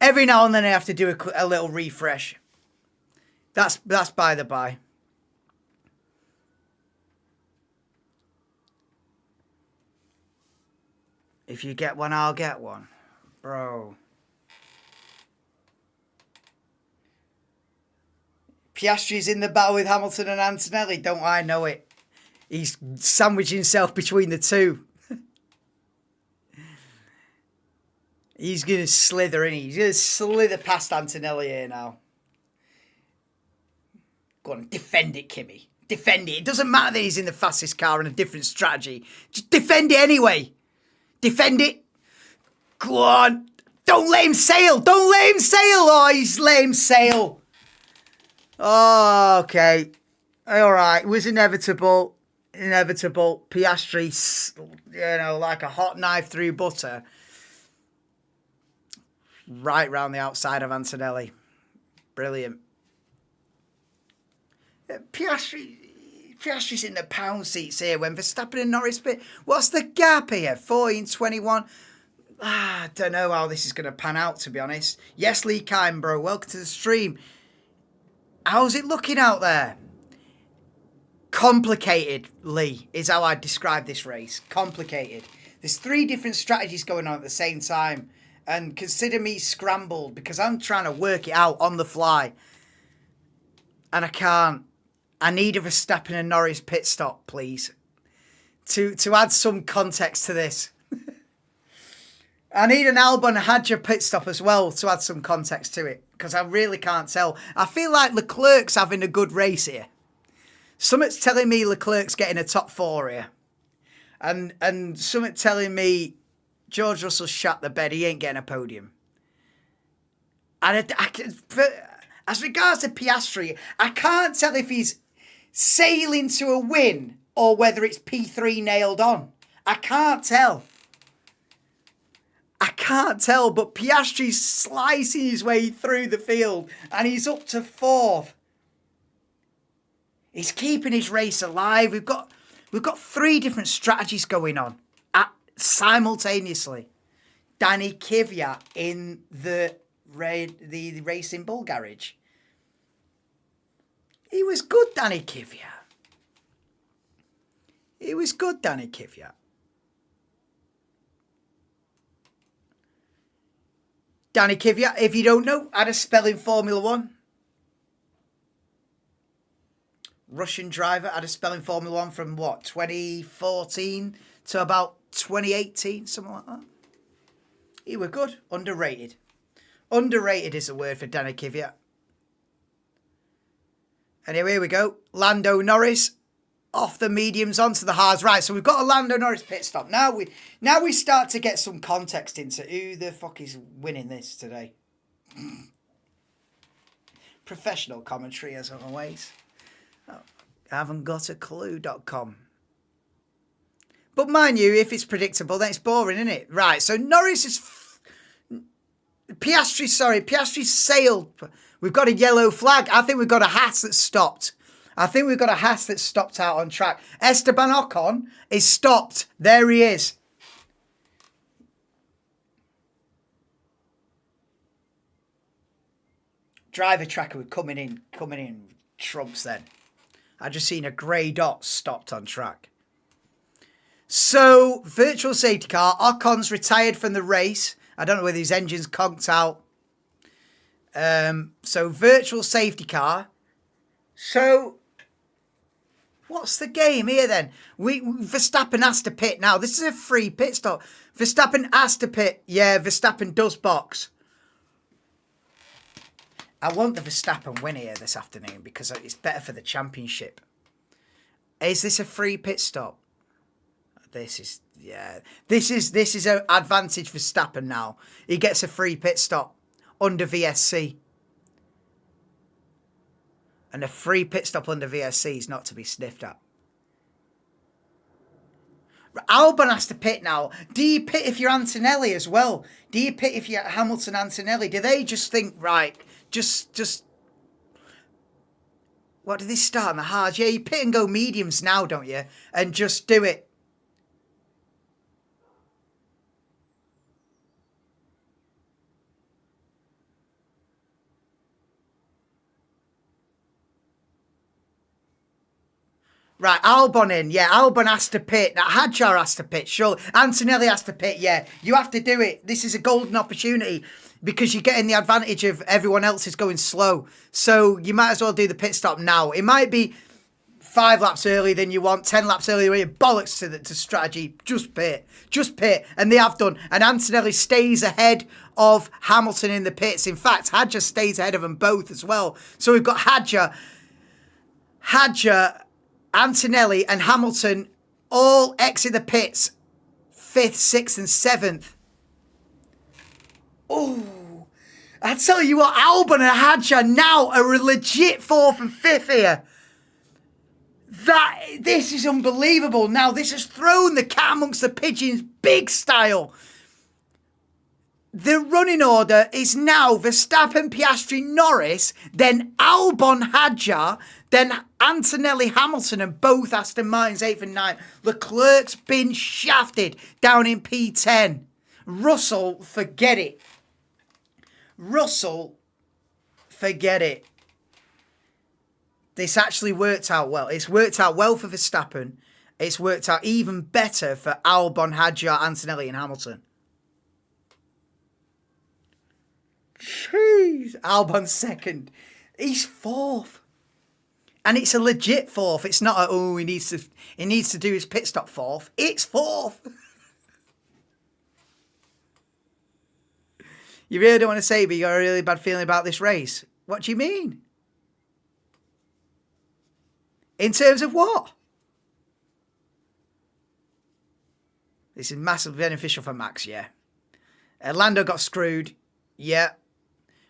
Every now and then I have to do a little refresh. That's by the by. If you get one, I'll get one. Bro. Piastri's in the battle with Hamilton and Antonelli. Don't I know it? He's sandwiched himself between the two. He's going to slither in. He's going to slither past Antonelli here now. Go on, defend it, Kimmy. Defend it. It doesn't matter that he's in the fastest car and a different strategy. Just defend it anyway. Defend it. Go on. Don't let him sail. Don't let him sail. Oh, he's let him sail. Oh, okay. All right. It was inevitable. Inevitable. Piastri, like a hot knife through butter. Right round the outside of Antonelli. Brilliant. Piastri's in the pound seats here when Verstappen and Norris pit. What's the gap here? 14-21. I don't know how this is going to pan out, to be honest. Yes, Lee Kime, bro. Welcome to the stream. How's it looking out there? Complicated, Lee, is how I'd describe this race. Complicated. There's 3 different strategies going on at the same time. And consider me scrambled because I'm trying to work it out on the fly. And I can't. I need a Verstappen and Norris pit stop, please. To add some context to this. I need an Albon Hadjar pit stop as well to add some context to it. Because I really can't tell. I feel like Leclerc's having a good race here. Something's telling me Leclerc's getting a top 4 here. And something telling me George Russell shut the bed. He ain't getting a podium. And as regards to Piastri, I can't tell if he's sailing to a win or whether it's P3 nailed on. I can't tell. But Piastri's slicing his way through the field and he's up to 4th. He's keeping his race alive. We've got 3 different strategies going on simultaneously. Danny Kvyat in the Racing Bull garage. He was good, Danny Kvyat. Danny Kvyat, if you don't know, had a spell in Formula 1. Russian driver, had a spell in Formula 1 from 2014 to about 2018, something like that. He were good. Underrated. Underrated is the word for Danny Kvyat. Anyway, here we go. Lando Norris. off the mediums onto the hards. Right, so we've got a Lando Norris pit stop. Now we start to get some context into who the fuck is winning this today. Professional commentary as always. Oh, I haven't got a clue.com. But mind you, if it's predictable, then it's boring, isn't it? Right, so Norris is... Piastri sailed. We've got a yellow flag. I think we've got a Haas that's stopped. out on track. Esteban Ocon is stopped. There he is. Driver tracker was coming in trumps then. I just seen a grey dot stopped on track. So, virtual safety car. Ocon's retired from the race. I don't know whether his engine's conked out. So, virtual safety car. So, what's the game here then? Verstappen has to pit now. This is a free pit stop. Verstappen has to pit. Yeah, Verstappen does box. I want the Verstappen win here this afternoon because it's better for the championship. Is this a free pit stop? This is an advantage for Verstappen now. He gets a free pit stop under VSC. And a free pit stop under VSC is not to be sniffed at. Albon has to pit now. Do you pit if you're Antonelli as well? Do you pit if you're Hamilton Antonelli? Do they just think, right, just... What do they start on the hards? Yeah, you pit and go mediums now, don't you? And just do it. Right, Albon in. Yeah, Albon has to pit. Now, Hadjar has to pit. Sure. Antonelli has to pit. Yeah, you have to do it. This is a golden opportunity because you're getting the advantage of everyone else is going slow. So you might as well do the pit stop now. It might be 5 laps earlier than you want, 10 laps earlier than you want. Bollocks to strategy. Just pit. Just pit. And they have done. And Antonelli stays ahead of Hamilton in the pits. In fact, Hadjar stays ahead of them both as well. So we've got Hadjar, Antonelli and Hamilton all exit the pits 5th, 6th and 7th. Oh, I tell you what, Albon and Hadjar now are a legit 4th and 5th here. This is unbelievable. Now, this has thrown the cat amongst the pigeons big style. The running order is now Verstappen, Piastri, Norris, then Albon, Hadjar, then Antonelli, Hamilton, and both Aston Martins 8th and 9th. Leclerc's been shafted down in P10. Russell, forget it. This actually worked out well. It's worked out well for Verstappen. It's worked out even better for Albon, Hadjar, Antonelli, and Hamilton. Jeez. Albon's 2nd. He's 4th. And it's a legit 4th. It's not he needs to do his pit stop 4th. It's 4th. You really don't want to say, but you got a really bad feeling about this race. What do you mean? In terms of what? This is massively beneficial for Max, yeah. Lando got screwed. Yeah.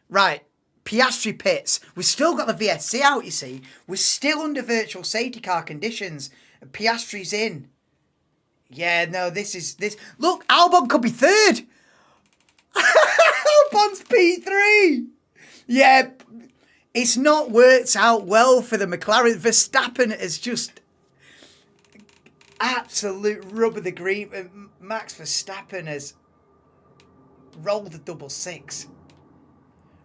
Right. Piastri pits. We've still got the VSC out, you see. We're still under virtual safety car conditions. Piastri's in. Yeah, no, this. Look, Albon could be 3rd. Albon's P3. Yeah, it's not worked out well for the McLaren. Verstappen is just absolute rub of the green. Max Verstappen has rolled a double 6.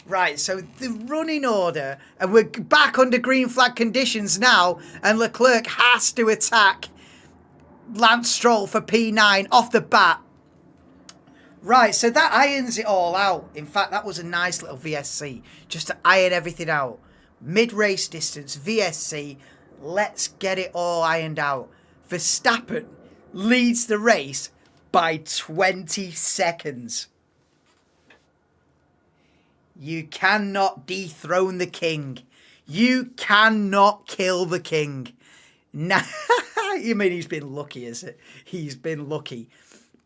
Right, so the running order, and we're back under green flag conditions now, and Leclerc has to attack Lance Stroll for P9 off the bat. Right, so that irons it all out. In fact, that was a nice little VSC, just to iron everything out. Mid-race distance, VSC, let's get it all ironed out. Verstappen leads the race by 20 seconds. You cannot dethrone the king. You cannot kill the king. Nah, you mean he's been lucky, is it? He's been lucky.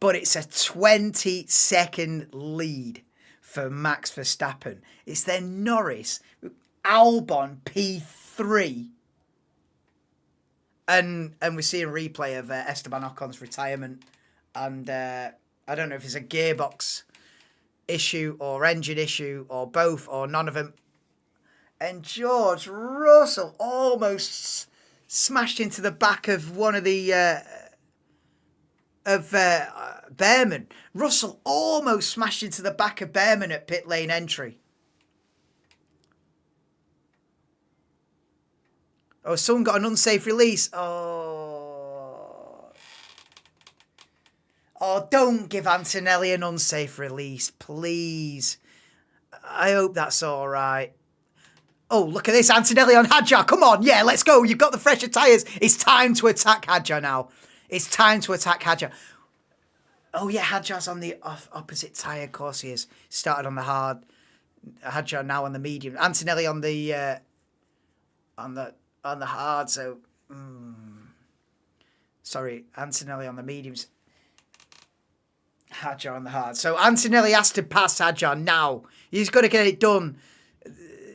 But it's a 20-second lead for Max Verstappen. It's then Norris, Albon P3. And we're seeing a replay of Esteban Ocon's retirement. And I don't know if it's a gearbox issue or engine issue or both or none of them. And George Russell almost smashed into the back of one of the... Behrman. Russell almost smashed into the back of Behrman at pit lane entry. Oh, someone got an unsafe release. Oh, don't give Antonelli an unsafe release, please. I hope that's all right. Oh, look at this. Antonelli on Hadjar. Come on. Yeah, let's go. You've got the fresher tyres. It's time to attack Hadjar now. It's time to attack Hadjar. Oh, yeah, Hadjar's on the opposite tyre. Of course he is. Started on the hard. Hadjar now on the medium. Antonelli on the hard. So, sorry, Antonelli on the mediums. Hadjar on the hard. So Antonelli has to pass Hadjar now. He's got to get it done.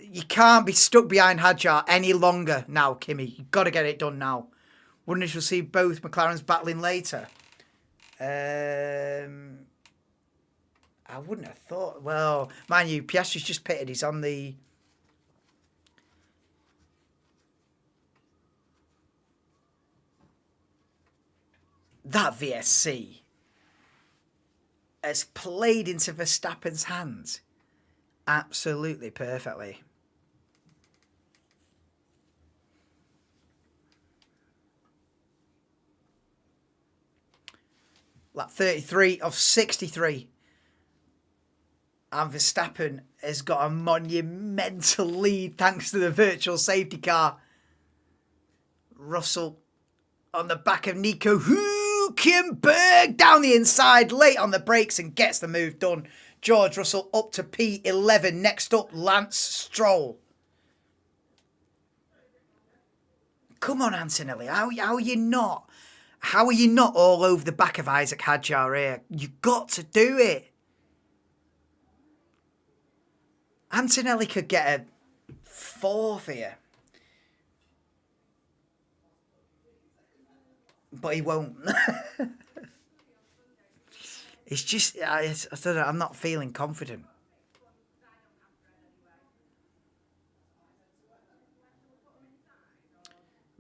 You can't be stuck behind Hadjar any longer now, Kimi. You've got to get it done now. Wouldn't it we'll see both McLarens battling later? I wouldn't have thought. Well, mind you, Piastri's just pitted. He's on the... That VSC has played into Verstappen's hands absolutely perfectly. Lap 33 of 63. And Verstappen has got a monumental lead thanks to the virtual safety car. Russell on the back of Nico Hülkenberg down the inside, late on the brakes and gets the move done. George Russell up to P11. Next up, Lance Stroll. Come on, Antonelli. How are you not? How are you not all over the back of Isaac Hadjar here? You've got to do it. Antonelli could get a fourth here. But he won't. It's just, I don't know, I'm not feeling confident.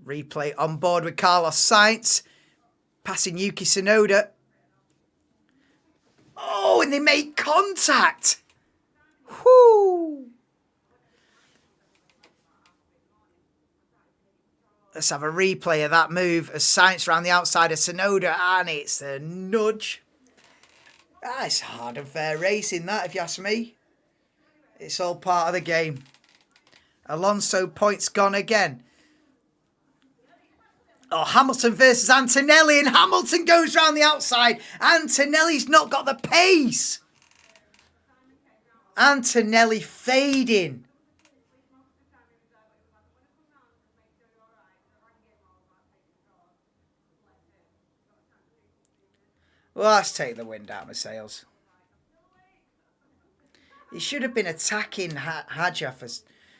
Replay on board with Carlos Sainz. Passing Yuki Tsunoda. Oh, and they made contact. Whoo. Let's have a replay of that move as Sainz around the outside of Tsunoda, and it's a nudge. It's hard and fair racing, that, if you ask me. It's all part of the game. Alonso points gone again. Oh, Hamilton versus Antonelli, and Hamilton goes round the outside. Antonelli's not got the pace. Antonelli fading. Well, let's take the wind out of my sails. He should have been attacking Hadjar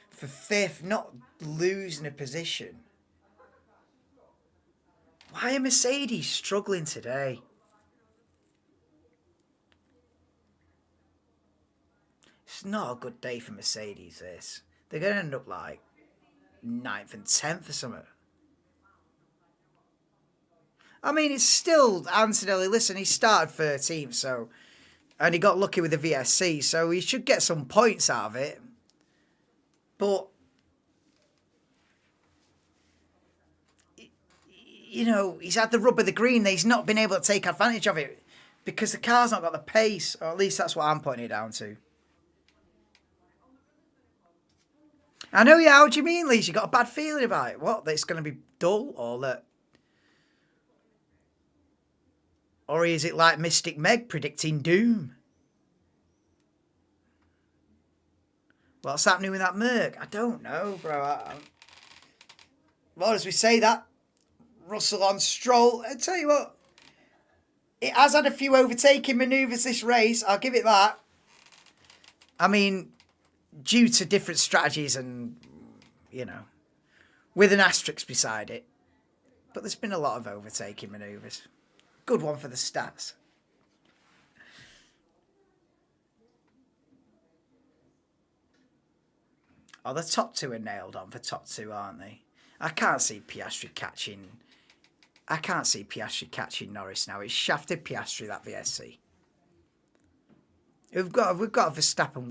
for fifth, not losing a position. Why are Mercedes struggling today? It's not a good day for Mercedes, this. They're going to end up like 9th and 10th or something. I mean, it's still Antonelli. Listen, he started 13th, so... And he got lucky with the VSC, so he should get some points out of it. But... You know, he's had the rub of the green. He's not been able to take advantage of it because the car's not got the pace, or at least that's what I'm putting it down to. I know, yeah, how do you mean, Lise? You got a bad feeling about it? What, that it's going to be dull, or that... Or is it like Mystic Meg predicting doom? What's happening with that Merc? I don't know, bro. Well, as we say that, Russell on Stroll. I tell you what, it has had a few overtaking manoeuvres this race. I'll give it that. I mean, due to different strategies and, you know, with an asterisk beside it. But there's been a lot of overtaking manoeuvres. Good one for the stats. Oh, the top two are nailed on for top two, aren't they? I can't see Piastri catching Norris now. It's shafted Piastri, that VSC. We've got a Verstappen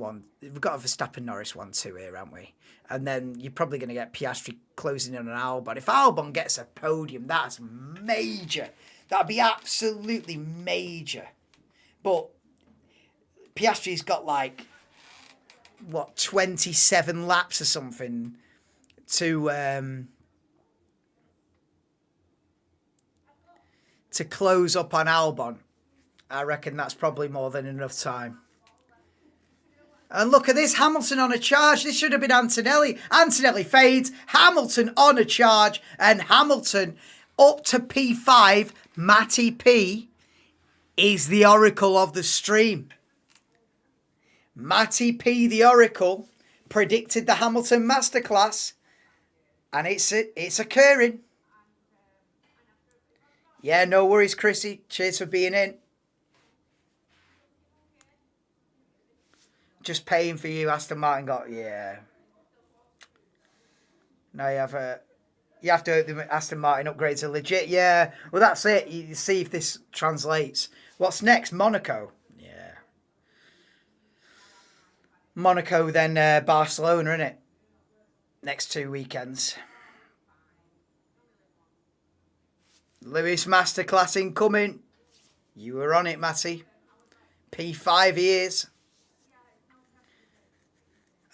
Norris 1-2 here, haven't we? And then you're probably going to get Piastri closing in on Albon. If Albon gets a podium, that's major. That'd be absolutely major. But Piastri's got like, what, 27 laps or something to close up on Albon. I reckon that's probably more than enough time. And look at this, Hamilton on a charge. This should have been Antonelli. Antonelli fades, Hamilton on a charge, and Hamilton up to P5. Matty P is the oracle of the stream. Matty P, the oracle, predicted the Hamilton masterclass, and it's occurring. Yeah, no worries, Chrissy. Cheers for being in. Just paying for you, Aston Martin got, yeah. Now you have to hope the Aston Martin upgrades are legit. Yeah, well that's it. You see if this translates. What's next? Monaco. Yeah. Monaco, then Barcelona, innit? Next 2 weekends. Lewis Masterclass incoming. You were on it, Matty. P5 years.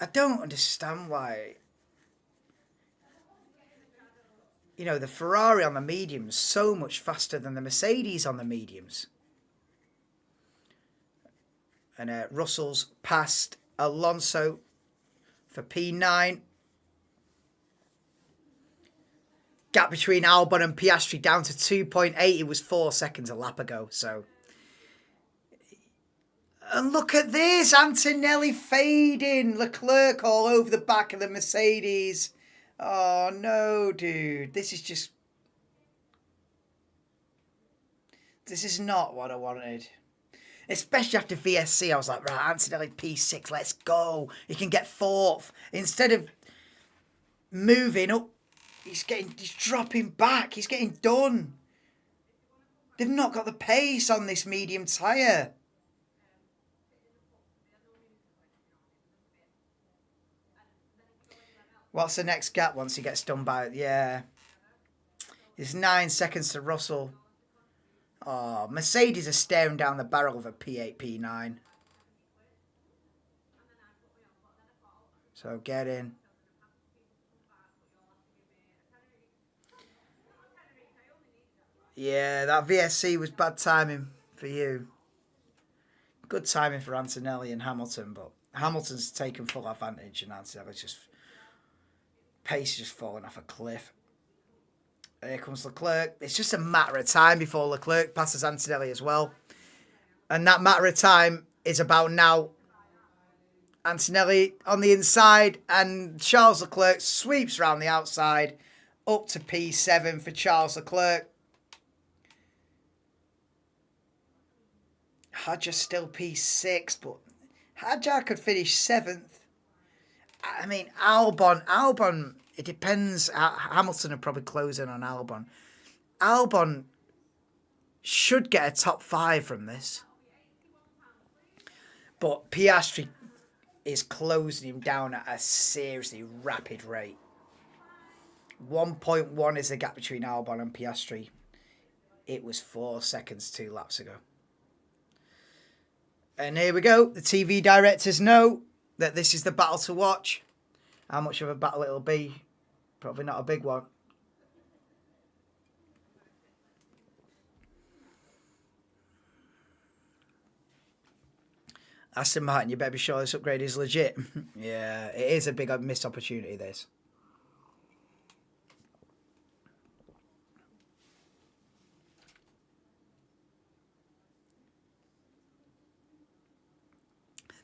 I don't understand why, you know, the Ferrari on the mediums so much faster than the Mercedes on the mediums. And Russell's passed Alonso for P9. Gap between Albon and Piastri down to 2.8. It was 4 seconds a lap ago, so... And look at this, Antonelli fading. Leclerc all over the back of the Mercedes. Oh, no, dude. This is not what I wanted. Especially after VSC, I was like, right, Antonelli P6, let's go. He can get 4th. Instead of moving up, he's dropping back. He's getting done. They've not got the pace on this medium tyre. What's the next gap once he gets done by it? Yeah. It's 9 seconds to Russell. Oh, Mercedes are staring down the barrel of a P8, P9. So get in. Yeah, that VSC was bad timing for you. Good timing for Antonelli and Hamilton, but Hamilton's taken full advantage and Antonelli's just... Pace is just falling off a cliff. Here comes Leclerc. It's just a matter of time before Leclerc passes Antonelli as well. And that matter of time is about now. Antonelli on the inside and Charles Leclerc sweeps around the outside up to P7 for Charles Leclerc. Hadjar still P6, but Hadjar could finish 7th. I mean, Albon, it depends. Hamilton would probably close in on Albon. Albon should get a top 5 from this. But Piastri is closing him down at a seriously rapid rate. 1.1 is the gap between Albon and Piastri. It was 4 seconds 2 laps ago. And here we go. The TV directors know that this is the battle to watch. How much of a battle it'll be? Probably not a big one. Aston Martin, you better be sure this upgrade is legit. Yeah, it is a big missed opportunity, this.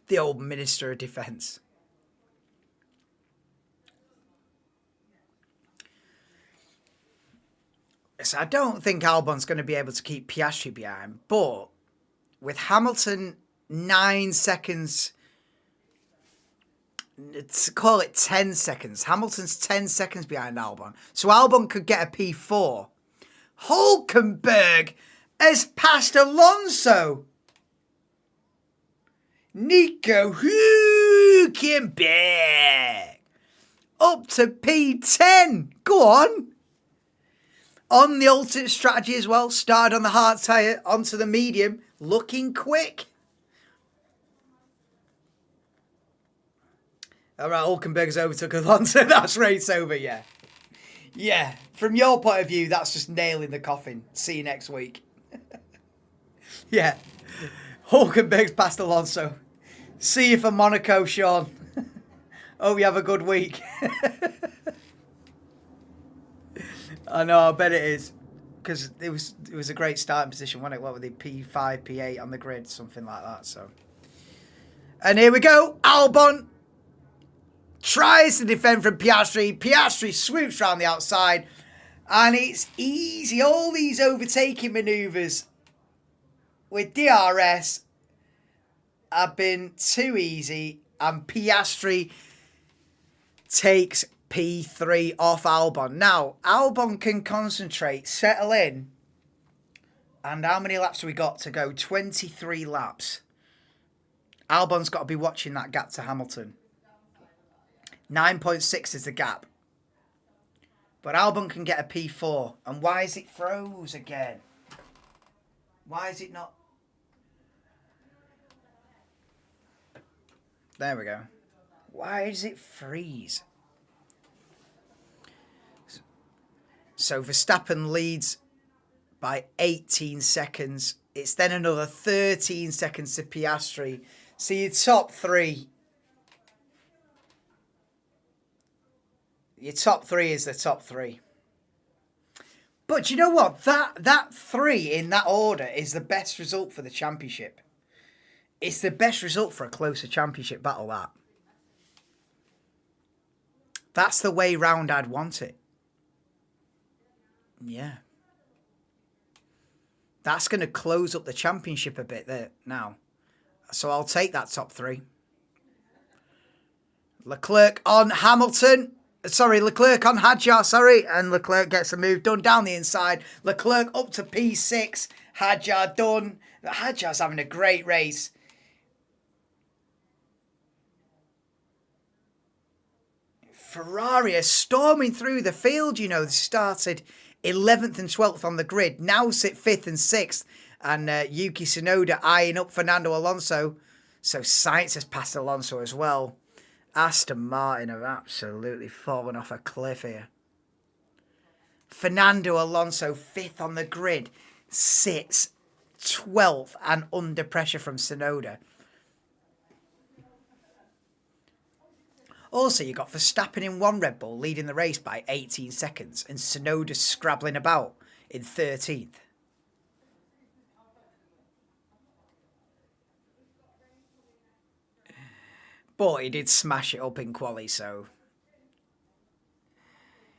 The old Minister of Defence. So I don't think Albon's going to be able to keep Piastri behind, but with Hamilton 9 seconds, let's call it 10 seconds. Hamilton's 10 seconds behind Albon. So Albon could get a P4. Hülkenberg has passed Alonso. Nico Hülkenberg up to P10. Go on. On the alternate strategy as well. Started on the hard tyre, onto the medium. Looking quick. All right, Hülkenberg's overtook Alonso. That's race over, yeah. Yeah, from your point of view, that's just nailing the coffin. See you next week. Yeah, Hülkenberg's past Alonso. See you for Monaco, Sean. Hope you have a good week. I know, I bet it is. Because it was a great starting position, wasn't it? What were they, P5, P8 on the grid, something like that. So, and here we go. Albon tries to defend from Piastri. Piastri swoops around the outside. And it's easy. All these overtaking manoeuvres with DRS have been too easy. And Piastri takes P3 off Albon. Now, Albon can concentrate, settle in. And how many laps have we got to go? 23 laps. Albon's got to be watching that gap to Hamilton. 9.6 is the gap. But Albon can get a P4. And why is it froze again? Why is it not? There we go. Why does it freeze? So Verstappen leads by 18 seconds. It's then another 13 seconds to Piastri. So your top three. Your top three is the top three. But you know what? That three in that order is the best result for the championship. It's the best result for a closer championship battle, that. That's the way round I'd want it. Yeah. That's going to close up the championship a bit there now. So I'll take that top three. Leclerc on Hamilton. Sorry, Leclerc on Hadjar, sorry. And Leclerc gets a move done down the inside. Leclerc up to P6. Hadjar done. Hadjar's having a great race. Ferrari are storming through the field, you know. They started 11th and 12th on the grid. Now sit 5th and 6th. And Yuki Tsunoda eyeing up Fernando Alonso. So Sainz has passed Alonso as well. Aston Martin have absolutely fallen off a cliff here. Fernando Alonso, 5th on the grid, sits 12th and under pressure from Tsunoda. Also, you got Verstappen in one Red Bull leading the race by 18 seconds and Tsunoda scrabbling about in 13th. But he did smash it up in quali, so...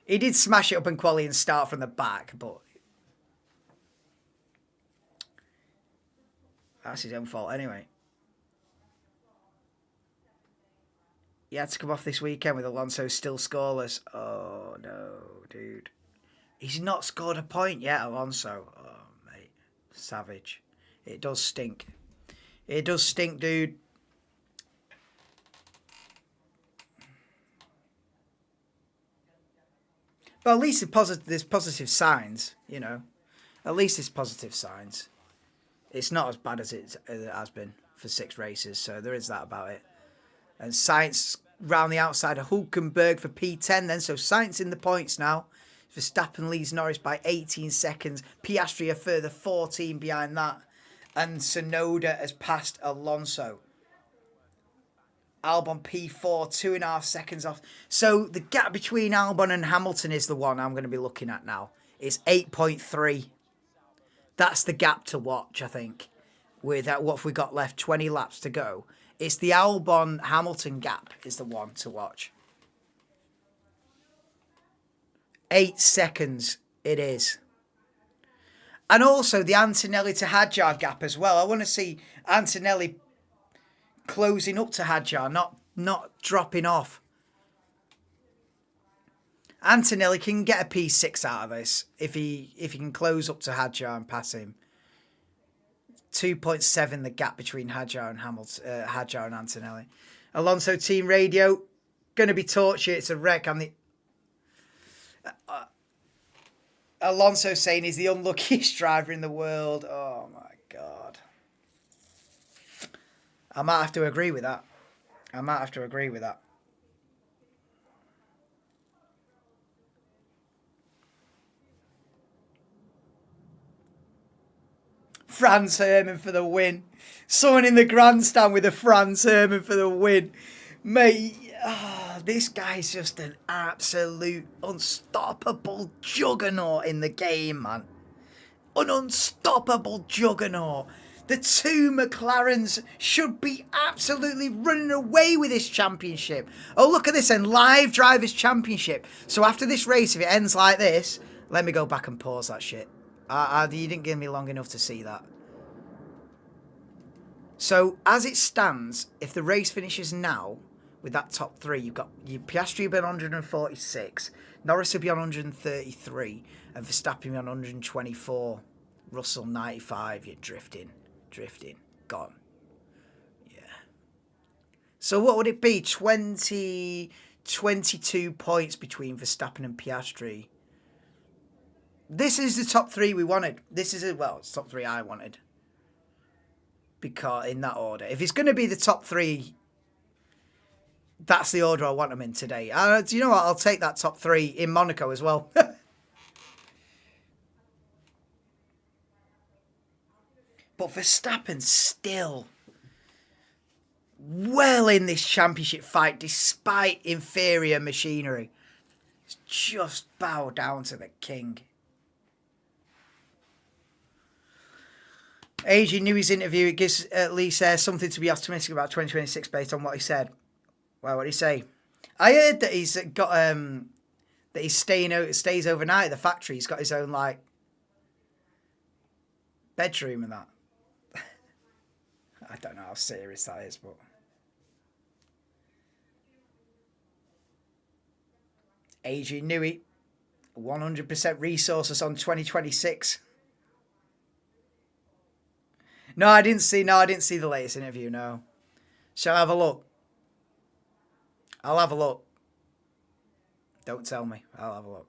He did smash it up in quali and start from the back, but... That's his own fault anyway. He had to come off this weekend with Alonso still scoreless. Oh, no, dude. He's not scored a point yet, Alonso. Oh, mate. Savage. It does stink. It does stink, dude. But at least there's positive signs, you know. At least there's positive signs. It's not as bad as it has been for 6 races, so there is that about it. And Sainz round the outside of Hülkenberg for P10 then. So Sainz in the points now. Verstappen leads Norris by 18 seconds. Piastri a further 14 behind that. And Tsunoda has passed Alonso. Albon P4, 2.5 seconds off. So the gap between Albon and Hamilton is the one I'm going to be looking at now. It's 8.3. That's the gap to watch, I think. With what have we got left? 20 laps to go. It's the Albon-Hamilton gap is the one to watch. 8 seconds it is. And also the Antonelli to Hadjar gap as well. I want to see Antonelli closing up to Hadjar, not dropping off. Antonelli can get a P6 out of this if he can close up to Hadjar and pass him. 2.7 the gap between Hadjar and Hadjar and Antonelli. Alonso team radio, gonna be torture. It's a wreck. Alonso saying he's the unluckiest driver in the world. Oh my God. I might have to agree with that. Franz Hermann for the win. Someone in the grandstand with a Franz Hermann for the win. Mate, this guy's just an absolute unstoppable juggernaut in the game, man. An unstoppable juggernaut. The two McLarens should be absolutely running away with this championship. Oh, look at this, and live Drivers' Championship. So after this race, if it ends like this, let me go back and pause that shit. You didn't give me long enough to see that. So as it stands, if the race finishes now with that top three, you've got Piastri will be on 146, Norris will be on 133, and Verstappen will be on 124. Russell 95. You're drifting, gone. Yeah. So what would it be? 22 points between Verstappen and Piastri. This is the top three we wanted. This is it's top three I wanted. Because in that order. If it's going to be the top three, that's the order I want them in today. Do you know what? I'll take that top three in Monaco as well. But Verstappen still well in this championship fight despite inferior machinery. It's just bow down to the king. Adrian Newey's interview, it gives at least something to be optimistic about 2026 based on what he said. Well, what did he say? I heard that he's got that he's stays overnight at the factory. He's got his own like bedroom and that. I don't know how serious that is, but Adrian Newey, 100% resources on 2026. No, I didn't see the latest interview, no. Shall I have a look? I'll have a look. Don't tell me. I'll have a look.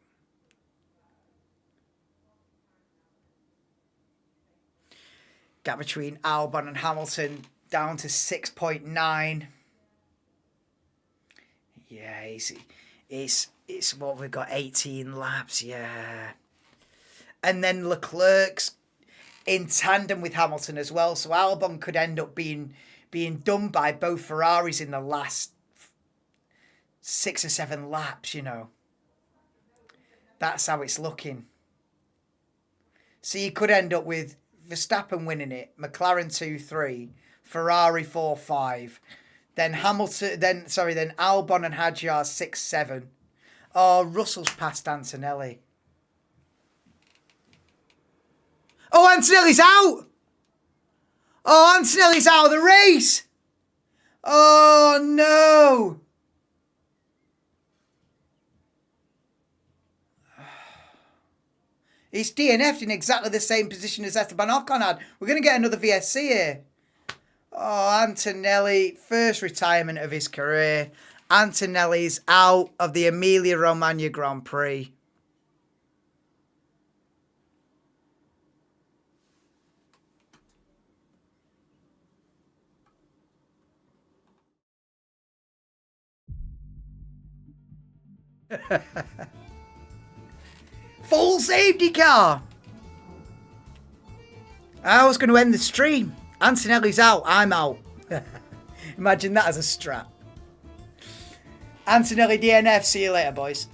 Gap between Albon and Hamilton down to 6.9. Yeah, it's what we've got, 18 laps, yeah. And then Leclerc's in tandem with Hamilton as well, so Albon could end up being done by both Ferraris in the last 6 or 7 laps, you know. That's how it's looking. So you could end up with Verstappen winning it, McLaren 2-3, Ferrari 4-5, then Albon and Hadjar 6-7. Oh, Russell's past Antonelli. Oh, Antonelli's out! Oh, Antonelli's out of the race! Oh, no! He's DNF'd in exactly the same position as Esteban Ocon had. We're going to get another VSC here. Oh, Antonelli, first retirement of his career. Antonelli's out of the Emilia Romagna Grand Prix. Full safety car. I was going to end the stream. Antonelli's out. I'm out. Imagine that as a strat. Antonelli DNF. See you later, boys.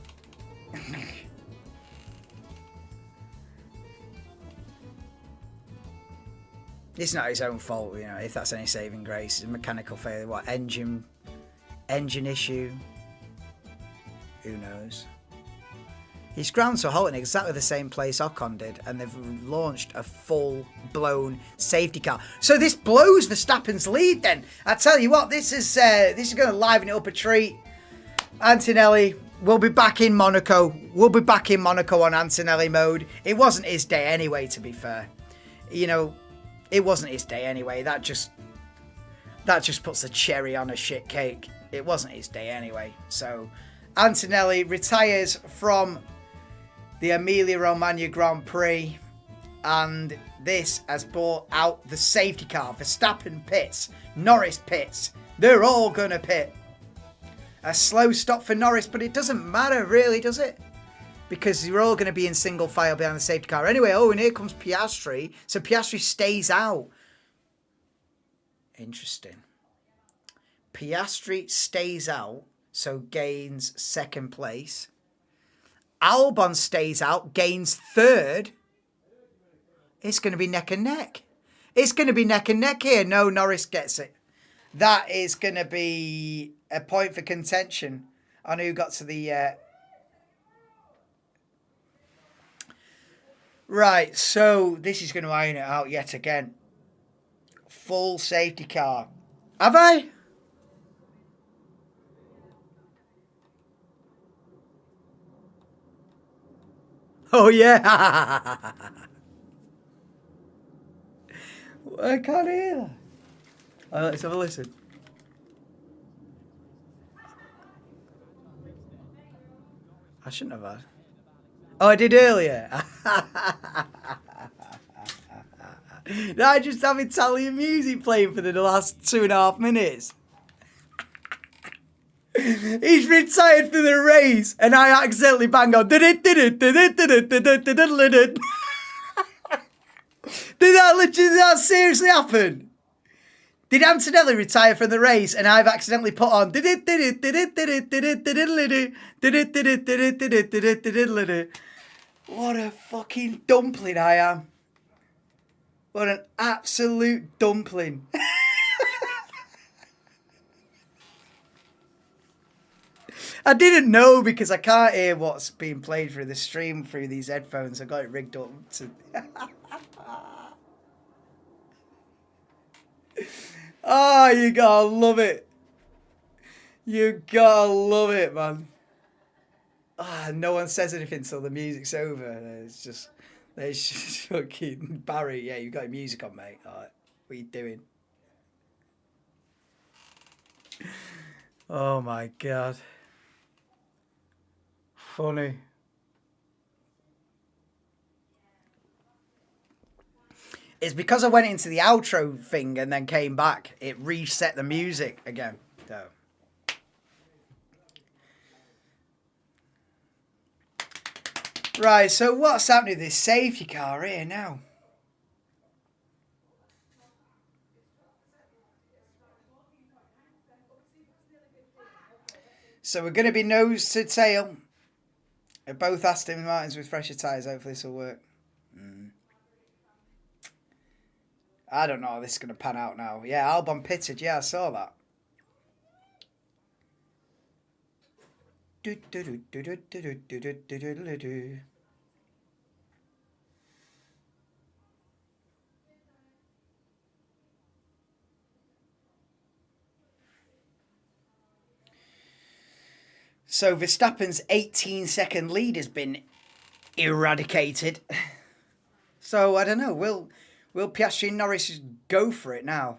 It's not his own fault, you know, if that's any saving grace. It's a mechanical failure. What, engine issue? Who knows? He's ground to a halt in exactly the same place Ocon did, and they've launched a full-blown safety car. So this blows Verstappen's lead then. I tell you what, this is going to liven it up a treat. Antonelli will be back in Monaco. We'll be back in Monaco on Antonelli mode. It wasn't his day anyway, to be fair. You know, it wasn't his day anyway. That just puts the cherry on a shit cake. It wasn't his day anyway. So Antonelli retires from the Emilia Romagna Grand Prix, and this has brought out the safety car. Verstappen pits, Norris pits. They're all going to pit. A slow stop for Norris, but it doesn't matter really, does it? Because you're all going to be in single file behind the safety car. Anyway, oh, and here comes Piastri. So Piastri stays out. Interesting. Piastri stays out, so gains second place. Albon stays out, gains third. It's going to be neck and neck. It's going to be neck and neck here. No, Norris gets it. That is going to be a point for contention on who got to the... Right, so this is going to iron it out yet again. Full safety car. Have I? Oh, yeah. I can't hear that. Let's have a listen. I shouldn't have had. Oh, I did earlier. No, I just have Italian music playing for the last 2.5 minutes. He's retired for the race, and I accidentally bang on. Did that seriously happen? Did Antonelli retire from the race, and I've accidentally put on? What a fucking dumpling I am. What an absolute dumpling. I didn't know because I can't hear what's being played through the stream through these headphones. I got it rigged up to... Oh, you gotta love it. You gotta love it, man. Ah, no one says anything till the music's over. It's just fucking Barry. Yeah, you got your music on, mate. All right, what are you doing? Oh my god. Funny. It's because I went into the outro thing and then came back. It reset the music again. So. Right, so what's happening to this safety car here now? So we're going to be nose to tail. Both Aston Martins with fresher tyres. Hopefully this will work. I don't know how this is going to pan out now. Yeah, Albon pitted. Yeah, I saw that. So Verstappen's 18-second lead has been eradicated. So I don't know. Will Piastri and Norris go for it now?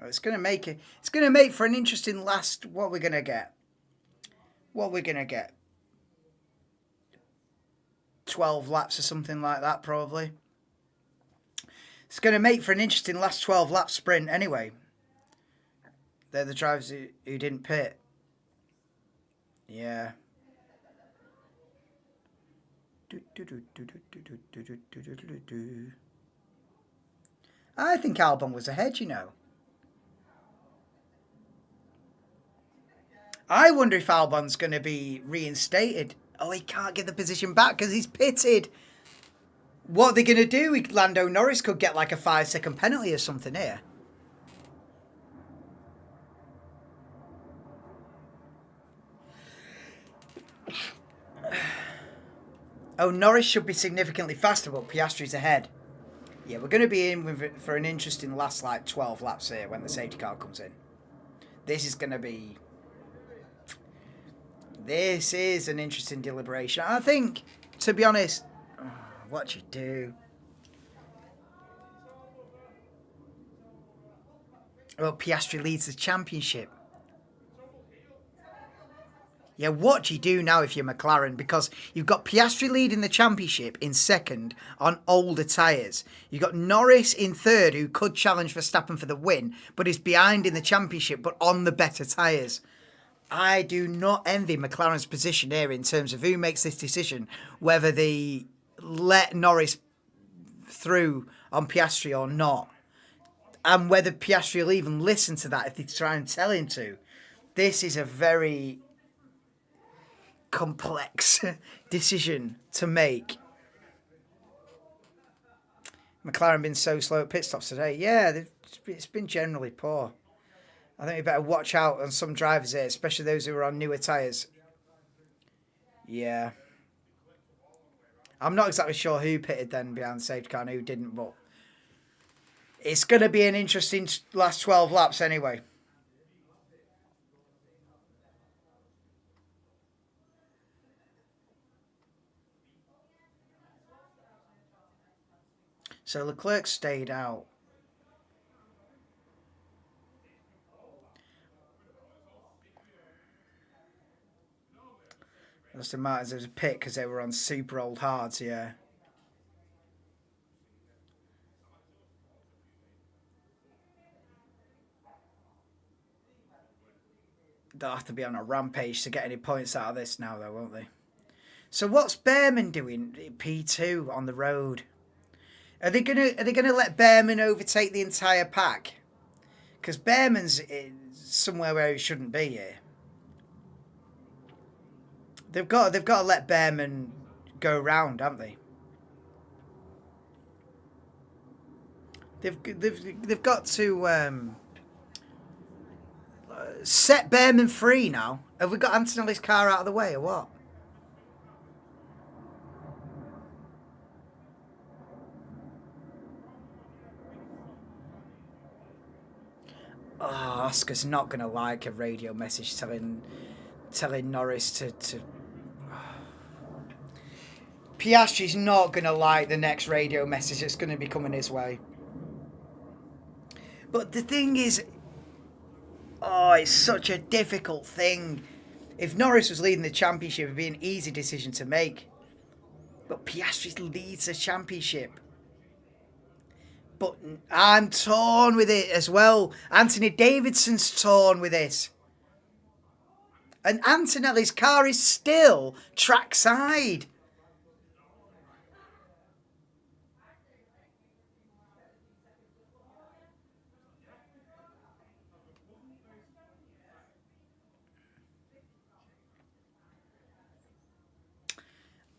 It's going to make it. It's going to make for an interesting last. What we're going to get. 12 laps or something like that, probably. It's going to make for an interesting last 12 lap sprint anyway. They're the drivers who didn't pit. Yeah. I think Albon was ahead, you know. I wonder if Albon's going to be reinstated. Oh, he can't get the position back because he's pitted. What are they going to do? Lando Norris could get like a 5-second penalty or something here. Oh, Norris should be significantly faster, but Piastri's ahead. Yeah, we're going to be in for an interesting last, like, 12 laps here when the safety car comes in. This is going to be... This is an interesting deliberation. I think, to be honest... Oh, what you do? Well, Piastri leads the championship. Yeah, what do you do now if you're McLaren? Because you've got Piastri leading the championship in second on older tyres. You've got Norris in third, who could challenge Verstappen for the win, but is behind in the championship, but on the better tyres. I do not envy McLaren's position here in terms of who makes this decision, whether they let Norris through on Piastri or not, and whether Piastri will even listen to that if they try and tell him to. This is a very complex decision to make. McLaren been so slow at pit stops today. Yeah, it's been generally poor. I think we better watch out on some drivers here, especially those who are on newer tyres. Yeah. I'm not exactly sure who pitted then behind the safety car and who didn't, but it's going to be an interesting last 12 laps anyway. So Leclerc stayed out. Aston Martin's, there was a pit because they were on super old hards, yeah. They'll have to be on a rampage to get any points out of this now, though, won't they? So what's Behrman doing? P2 on the road. Are they gonna let Behrman overtake the entire pack? Because Behrman's somewhere where he shouldn't be here. They've got to let Behrman go round, haven't they? They've got to set Behrman free now. Have we got Antonelli's car out of the way or what? Oh, Oscar's not going to like a radio message telling Norris to... Piastri's not going to like the next radio message that's going to be coming his way. But the thing is... Oh, it's such a difficult thing. If Norris was leading the championship, it would be an easy decision to make. But Piastri leads the championship. But I'm torn with it as well. Anthony Davidson's torn with it. And Antonelli's car is still trackside.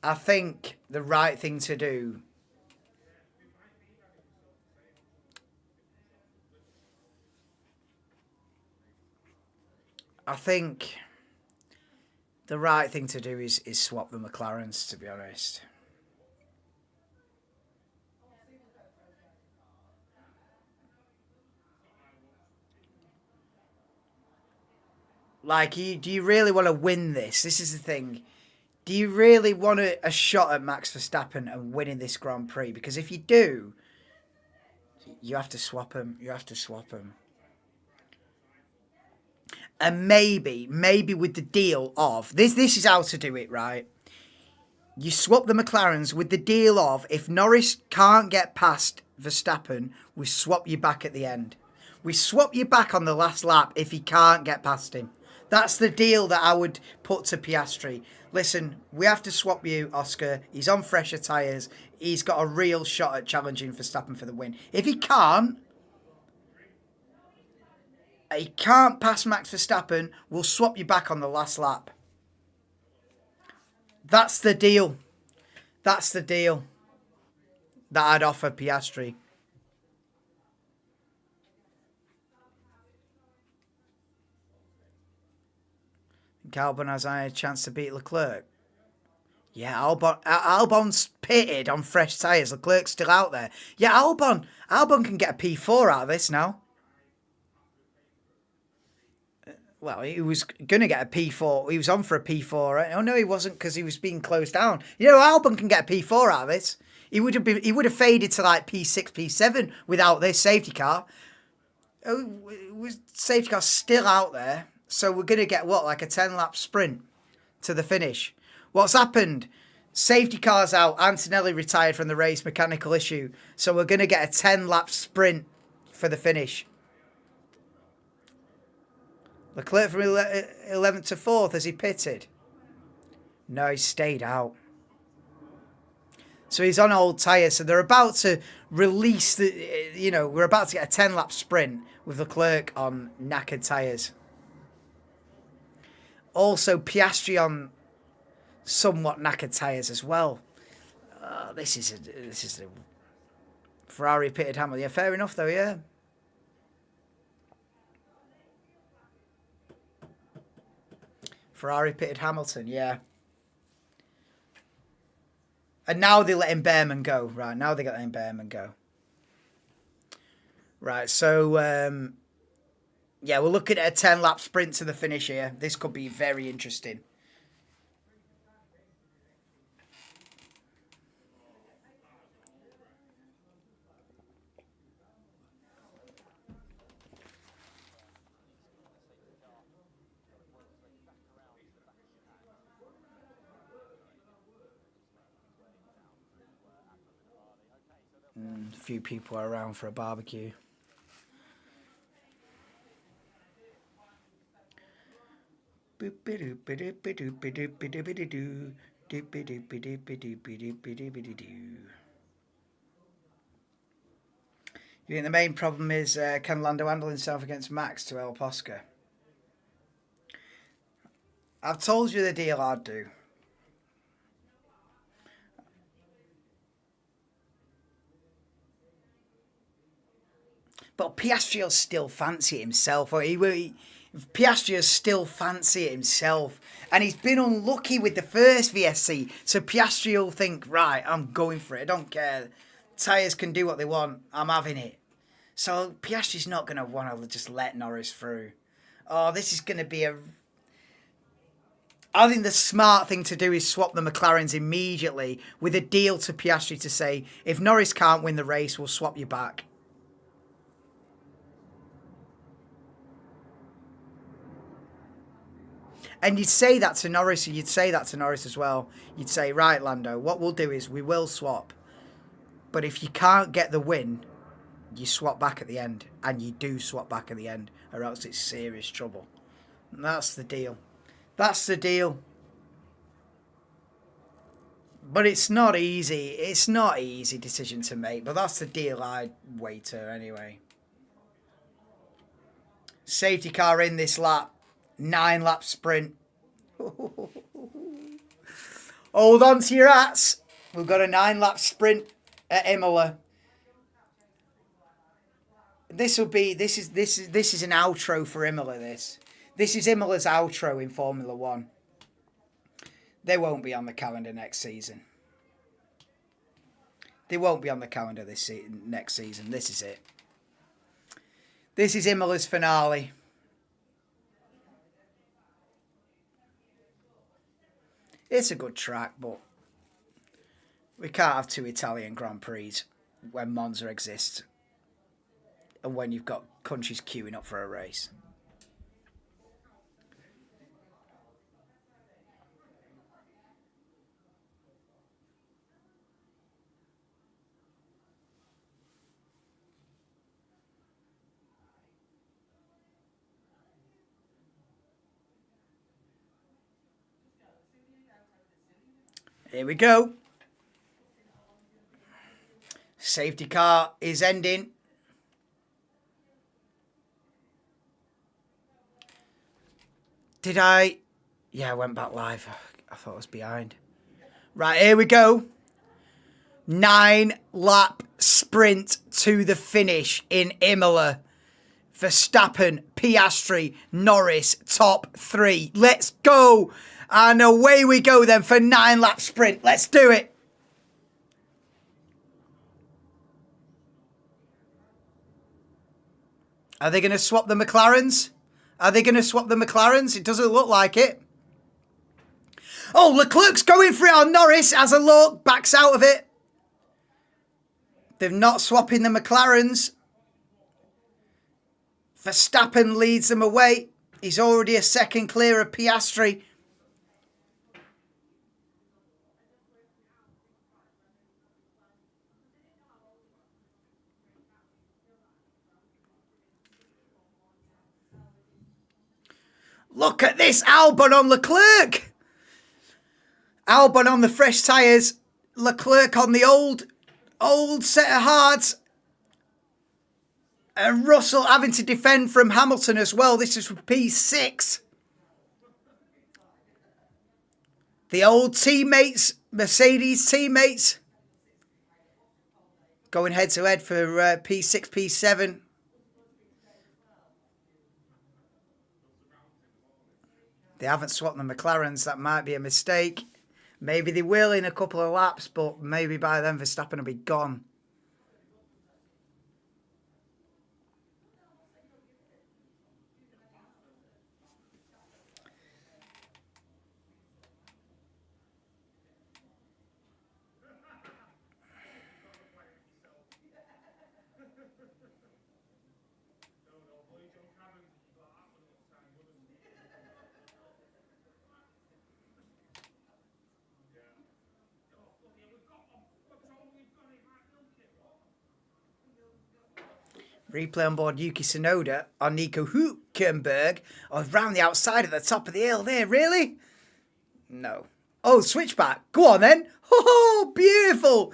I think the right thing to do... I think the right thing to do is swap the McLarens, to be honest. Like, do you really want to win this? This is the thing. Do you really want a shot at Max Verstappen and winning this Grand Prix? Because if you do, you have to swap him. You have to swap him. And maybe with the deal of... This is how to do it, right? You swap the McLarens with the deal of, if Norris can't get past Verstappen, we swap you back at the end. We swap you back on the last lap if he can't get past him. That's the deal that I would put to Piastri. Listen, we have to swap you, Oscar. He's on fresher tyres. He's got a real shot at challenging Verstappen for the win. If he can't pass Max Verstappen, we'll swap you back on the last lap. That's the deal. That's the deal. that I'd offer Piastri. Albon has a chance to beat Leclerc. Yeah, Albon's pitted on fresh tyres. Leclerc's still out there. Yeah, Albon can get a P4 out of this now. Well, he was going to get a P4. He was on for a P4. Right? Oh, no, he wasn't because he was being closed down. You know, Albon can get a P4 out of this. He would have faded to like P6, P7 without this safety car. Safety car's still out there. So we're going to get, what, like a 10-lap sprint to the finish. What's happened? Safety car's out. Antonelli retired from the race, mechanical issue. So we're going to get a 10-lap sprint for the finish. Leclerc from 11th to 4th, has he pitted? No, he stayed out. So he's on old tyres. So they're about to release we're about to get a 10-lap sprint with Leclerc on knackered tyres. Also, Piastri on somewhat knackered tyres as well. This is a Ferrari pitted Hamilton. Yeah, fair enough though, yeah. Ferrari pitted Hamilton, yeah. And now they're letting Behrman go. Right, now they're letting Behrman go. Right, so, yeah, we're looking at a 10-lap sprint to the finish here. This could be very interesting. A few people are around for a barbecue. You think the main problem is can Lando handle himself against Max to help Oscar? I've told you the deal I'd do. But Piastri will still fancy it himself. Or Piastri will still fancy it himself. And he's been unlucky with the first VSC. So Piastri will think, right, I'm going for it. I don't care. Tyres can do what they want. I'm having it. So Piastri's not going to want to just let Norris through. Oh, this is going to be a... I think the smart thing to do is swap the McLarens immediately with a deal to Piastri to say, if Norris can't win the race, we'll swap you back. And you'd say that to Norris, you'd say that to Norris as well. You'd say, right, Lando, what we'll do is we will swap. But if you can't get the win, you swap back at the end. And you do swap back at the end, or else it's serious trouble. And that's the deal. That's the deal. But it's not easy. It's not an easy decision to make. But that's the deal I'd wait to anyway. Safety car in this lap. 9-lap sprint. Hold on to your hats. We've got a 9-lap sprint at Imola. This is an outro for Imola. This is Imola's outro in Formula 1. They won't be on the calendar next season. They won't be on the calendar next season. This is it. This is Imola's finale. It's a good track, but we can't have 2 Italian Grand Prix when Monza exists and when you've got countries queuing up for a race. Here we go. Safety car is ending. Did I? Yeah, I went back live. I thought I was behind. Right, here we go. 9-lap sprint to the finish in Imola. Verstappen, Piastri, Norris, top 3. Let's go. And away we go then for 9-lap sprint. Let's do it. Are they going to swap the McLarens? Are they going to swap the McLarens? It doesn't look like it. Oh, Leclerc's going for it on Norris. Has a look. Backs out of it. They're not swapping the McLarens. Verstappen leads them away. He's already a second clear of Piastri. Look at this, Albon on Leclerc. Albon on the fresh tyres. Leclerc on the old set of hards. And Russell having to defend from Hamilton as well. This is for P6. The old teammates, Mercedes teammates, going head to head for P6, P7. They haven't swapped the McLarens. That might be a mistake. Maybe they will in a couple of laps, but maybe by then Verstappen will be gone. Replay on board Yuki Tsunoda on Nico Hülkenberg. Oh, round the outside at the top of the hill there. Really? No. Oh, switchback. Go on then. Oh, beautiful.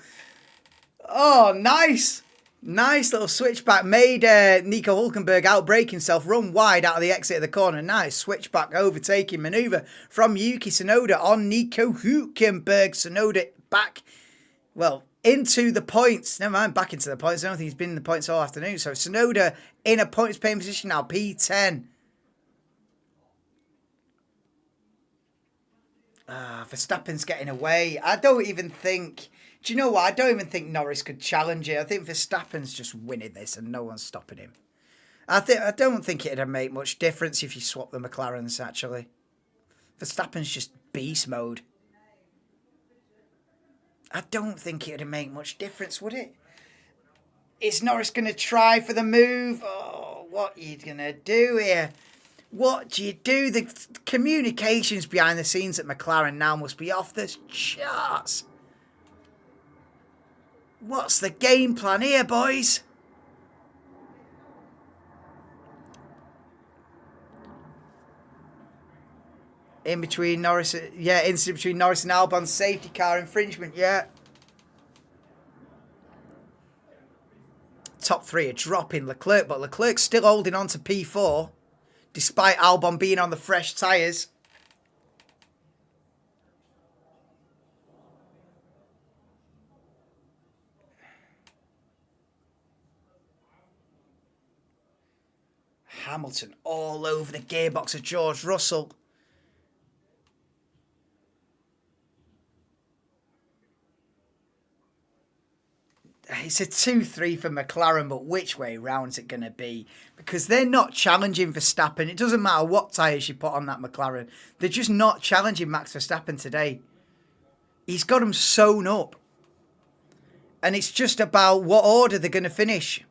Oh, nice. Nice little switchback. Made Nico Hülkenberg outbrake himself, run wide out of the exit of the corner. Nice switchback overtaking manoeuvre from Yuki Tsunoda on Nico Hülkenberg. Tsunoda back, well, into the points. Never mind, back into the points. I don't think he's been in the points all afternoon. So Tsunoda in a points paying position now, P10. Verstappen's getting away. I don't even think... Do you know what? I don't even think Norris could challenge it. I think Verstappen's just winning this and no one's stopping him. I don't think it'd make much difference if you swap the McLarens, actually. Verstappen's just beast mode. I don't think it'd make much difference, would it? Is Norris going to try for the move? Oh, what are you going to do here? What do you do? The communications behind the scenes at McLaren now must be off the charts. What's the game plan here, boys? In between Norris, yeah, incident between Norris and Albon, safety car infringement, yeah. Top 3 are dropping Leclerc, but Leclerc's still holding on to P4, despite Albon being on the fresh tyres. Hamilton all over the gearbox of George Russell. It's a 2-3 for McLaren, but which way round is it going to be? Because they're not challenging Verstappen. It doesn't matter what tyres you put on that McLaren. They're just not challenging Max Verstappen today. He's got them sewn up. And it's just about what order they're going to finish.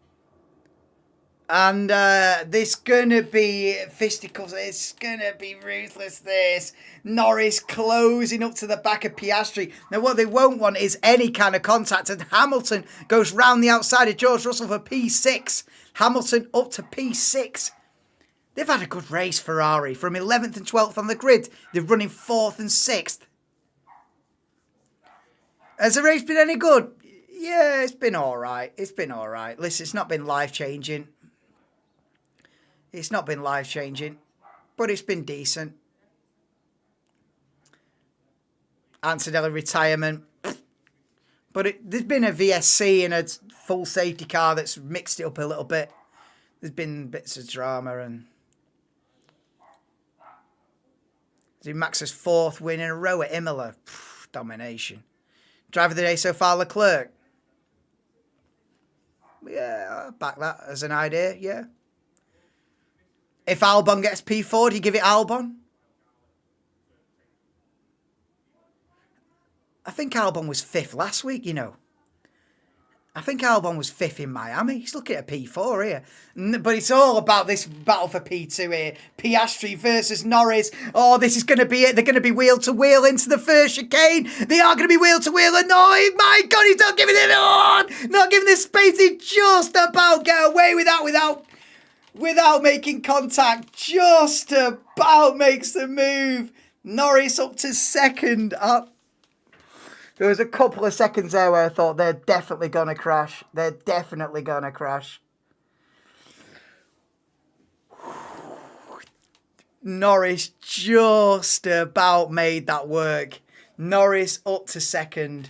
And there's going to be fisticuffs. It's going to be ruthless, this. Norris closing up to the back of Piastri. Now, what they won't want is any kind of contact. And Hamilton goes round the outside of George Russell for P6. Hamilton up to P6. They've had a good race, Ferrari. From 11th and 12th on the grid, they're running 4th and 6th. Has the race been any good? Yeah, it's been all right. It's been all right. Listen, it's not been life-changing. It's not been life-changing, but it's been decent. Antonelli retirement. But there's been a VSC and a full safety car that's mixed it up a little bit. There's been bits of drama and... Max's 4th win in a row at Imola. Domination. Driver of the day so far, Leclerc. Yeah, I'll back that as an idea, yeah. If Albon gets P4, do you give it Albon? I think Albon was 5th last week, you know. I think Albon was 5th in Miami. He's looking at P4 here. But it's all about this battle for P2 here. Piastri versus Norris. Oh, this is going to be it. They're going to be wheel to wheel into the first chicane. They are going to be wheel to wheel. And oh, my God, he's not giving it on. Not giving this space. He just about get away with that without making contact. Just about makes the move. Norris up to 2nd. There was a couple of seconds there where I thought they're definitely going to crash. They're definitely going to crash. Norris just about made that work. Norris up to 2nd.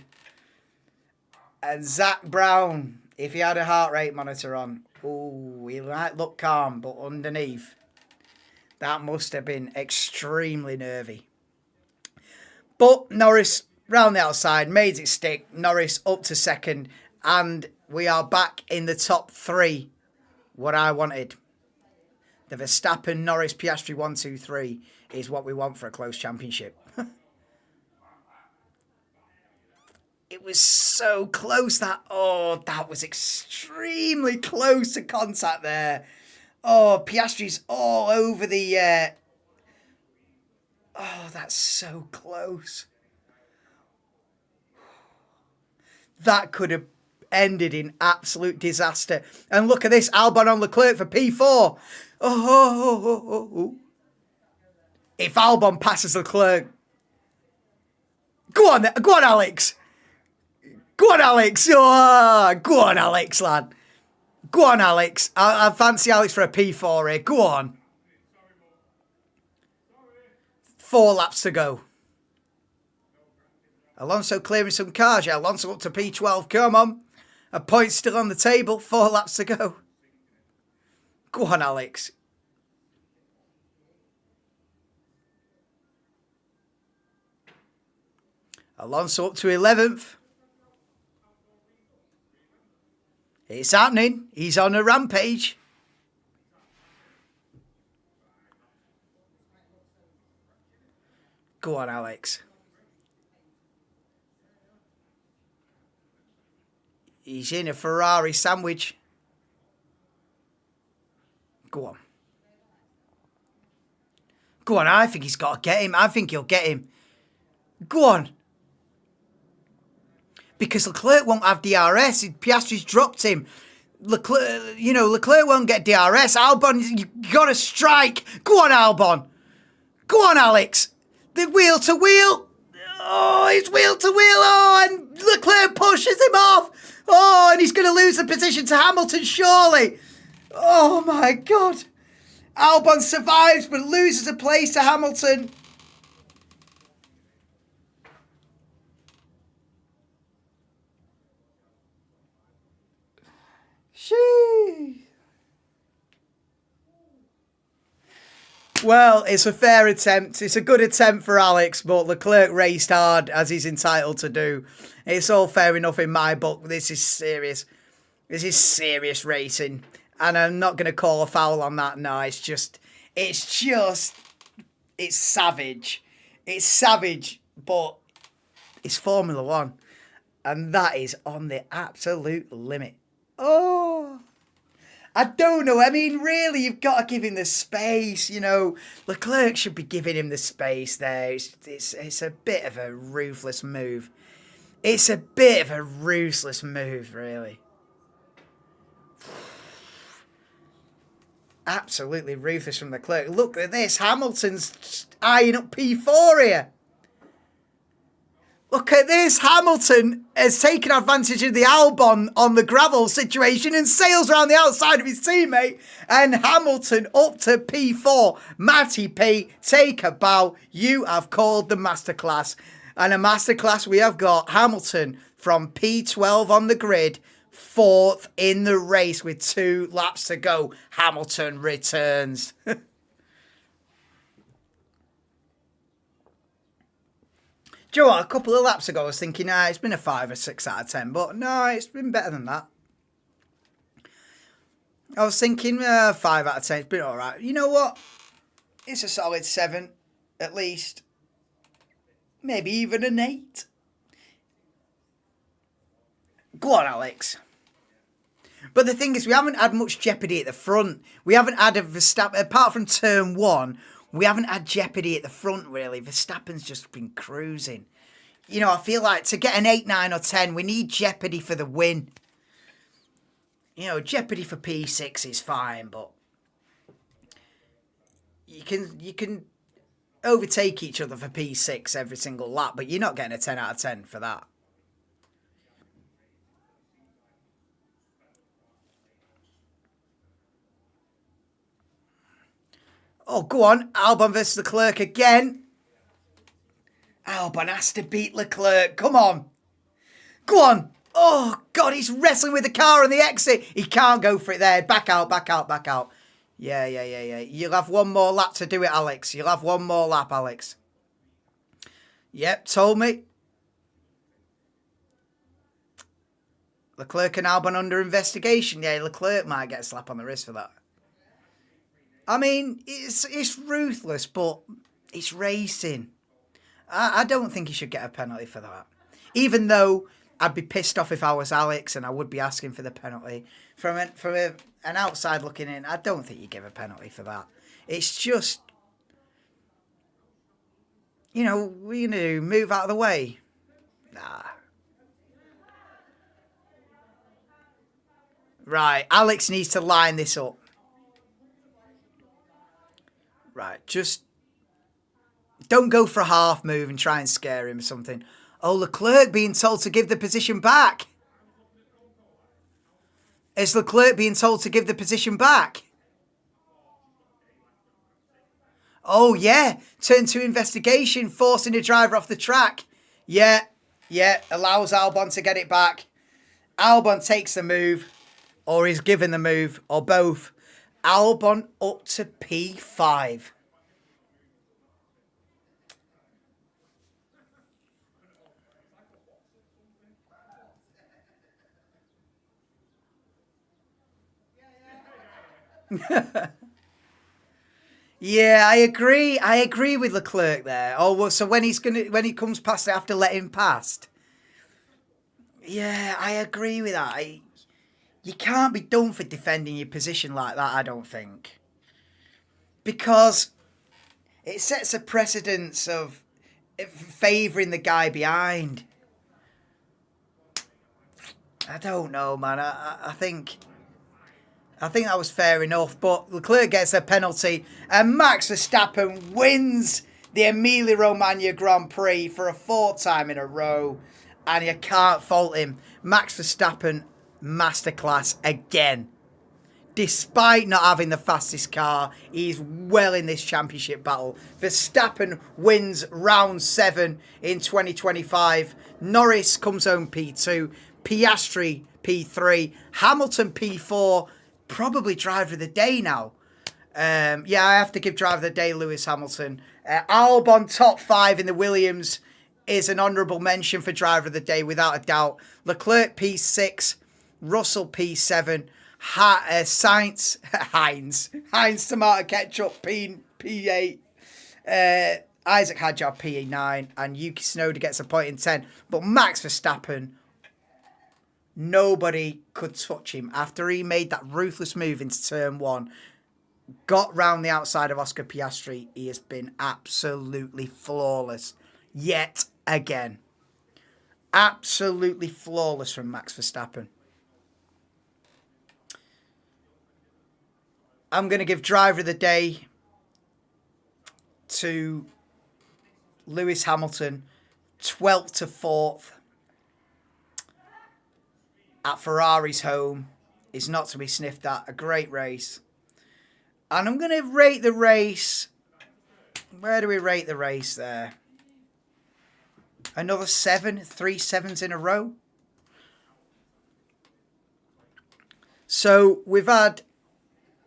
And Zach Brown, if he had a heart rate monitor on, ooh, he might look calm, but underneath, that must have been extremely nervy. But Norris... round the outside, made it stick. Norris up to 2nd. And we are back in the top 3. What I wanted. The Verstappen, Norris, Piastri 1, 2, 3 is what we want for a close championship. It was so close that... oh, that was extremely close to contact there. Oh, Piastri's all over the... oh, that's so close. That could have ended in absolute disaster. And look at this, Albon on Leclerc for P4. Oh. If Albon passes Leclerc... Go on, Alex. Go on, Alex. Oh, go on, Alex, lad. Go on, Alex. I fancy Alex for a P4 here. Go on. 4 laps to go. Alonso clearing some cars. Yeah, Alonso up to P12. Come on. A point still on the table. 4 laps to go. Go on, Alex. Alonso up to 11th. It's happening. He's on a rampage. Go on, Alex. He's in a Ferrari sandwich. Go on. Go on, I think he's got to get him. I think he'll get him. Go on. Because Leclerc won't have DRS. Piastri's dropped him. Leclerc won't get DRS. Albon, you got to strike. Go on, Albon. Go on, Alex. The wheel to wheel. Oh, it's wheel to wheel. Oh, and Leclerc pushes him off. Oh, and he's going to lose the position to Hamilton, surely. Oh, my God. Albon survives, but loses a place to Hamilton. Sheesh. Well, it's a fair attempt. It's a good attempt for Alex, but Leclerc raced hard, as he's entitled to do. It's all fair enough in my book. This is serious. This is serious racing. And I'm not going to call a foul on that. No, it's savage. It's savage, but it's Formula One. And that is on the absolute limit. Oh, I don't know. I mean, really, you've got to give him the space. You know, Leclerc should be giving him the space there. It's a bit of a ruthless move. It's a bit of a ruthless move, really. Absolutely ruthless from Leclerc. Look at this. Hamilton's eyeing up P4 here. Look at this. Hamilton has taken advantage of the Albon on the gravel situation and sails around the outside of his teammate. And Hamilton up to P4. Matty P, take a bow. You have called the masterclass. And a masterclass we have got. Hamilton from P12 on the grid, 4th in the race with 2 laps to go. Hamilton returns. Do you know what? A couple of laps ago, I was thinking, it's been a 5 or 6 out of 10. But no, it's been better than that. I was thinking 5 out of 10. It's been all right. You know what? It's a solid 7, at least. Maybe even an 8. Go on, Alex. But the thing is, we haven't had much jeopardy at the front. We haven't had a Verstappen, apart from turn 1, we haven't had jeopardy at the front, really. Verstappen's just been cruising. You know, I feel like to get an 8, 9 or 10, we need jeopardy for the win. You know, jeopardy for P6 is fine, but you can overtake each other for P6 every single lap, but you're not getting a 10 out of 10 for that. Oh, go on. Albon versus Leclerc again. Albon has to beat Leclerc. Come on. Go on. Oh, God, he's wrestling with the car on the exit. He can't go for it there. Back out, back out, back out. Yeah. You'll have one more lap to do it, Alex. You'll have one more lap, Alex. Yep, told me. Leclerc and Albon under investigation. Yeah, Leclerc might get a slap on the wrist for that. I mean, it's ruthless, but it's racing. I don't think he should get a penalty for that. Even though I'd be pissed off if I was Alex and I would be asking for the penalty. From an outside looking in, I don't think you give a penalty for that. It's just, you know, what are you going to do? Move out of the way? Nah. Right, Alex needs to line this up. Right, just don't go for a half move and try and scare him or something. Oh, Leclerc being told to give the position back. Is Leclerc being told to give the position back? Oh, yeah. Turn 2 investigation, forcing the driver off the track. Yeah. Allows Albon to get it back. Albon takes the move, or is given the move, or both. Albon up to P5. Yeah, I agree. I agree with Leclerc there. Oh, well, so when he comes past, they have to let him past. Yeah, I agree with that. You can't be done for defending your position like that, I don't think. Because it sets a precedence of favouring the guy behind. I don't know, man. I think that was fair enough. But Leclerc gets a penalty. And Max Verstappen wins the Emilia Romagna Grand Prix for a 4th time in a row. And you can't fault him. Max Verstappen, masterclass again. Despite not having the fastest car, he's well in this championship battle. Verstappen wins round 7 in 2025. Norris comes home P2. Piastri P3. Hamilton P4. Probably driver of the day now. Yeah, I have to give driver of the day Lewis Hamilton. Albon top 5 in the Williams is an honourable mention for driver of the day without a doubt. Leclerc P6, Russell P7, Heinz tomato ketchup P8, Isaac Hadjar P9, and Yuki Tsunoda gets a point in 10. But Max Verstappen, nobody could touch him after he made that ruthless move into turn 1. Got round the outside of Oscar Piastri. He has been absolutely flawless yet again. Absolutely flawless from Max Verstappen. I'm going to give driver of the day to Lewis Hamilton, 12th to 4th at Ferrari's home. Is not to be sniffed at. A great race. And I'm going to rate the race. Where do we rate the race there? Another 7, 3 sevens in a row. So we've had,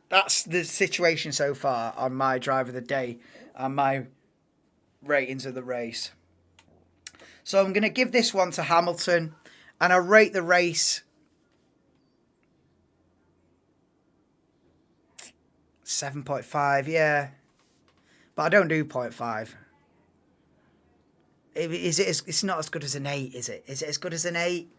that's the situation so far on my drive of the day and my ratings of the race. So I'm going to give this one to Hamilton, and I rate the race 7.5, yeah. But I don't do 0.5. It's not as good as an 8, is it? Is it as good as an 8?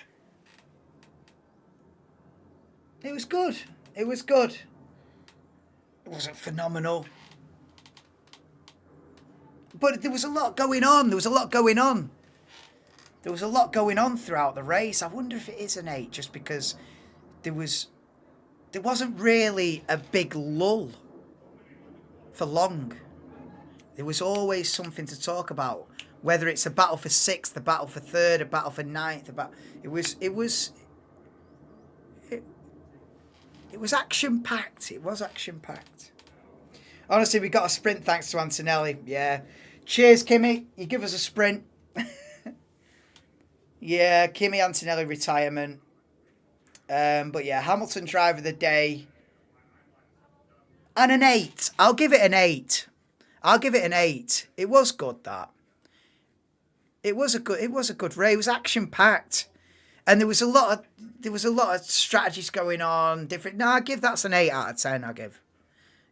It was good. It was good. It wasn't phenomenal. But there was a lot going on. There was a lot going on. There was a lot going on throughout the race. I wonder if it is an 8, just because there wasn't really a big lull for long. There was always something to talk about, whether it's a battle for 6th, a battle for 3rd, a battle for 9th. It was action packed. It was action packed. Honestly, we got a sprint thanks to Antonelli. Yeah. Cheers, Kimmy. You give us a sprint. Yeah, Kimmy Antonelli retirement. But yeah, Hamilton driver of the day. And an 8. I'll give it an 8. I'll give it an 8. It was good, that. It was a good race. It was action packed. And there was a lot of strategies going on, different. No, I give that's an 8 out of 10, I give.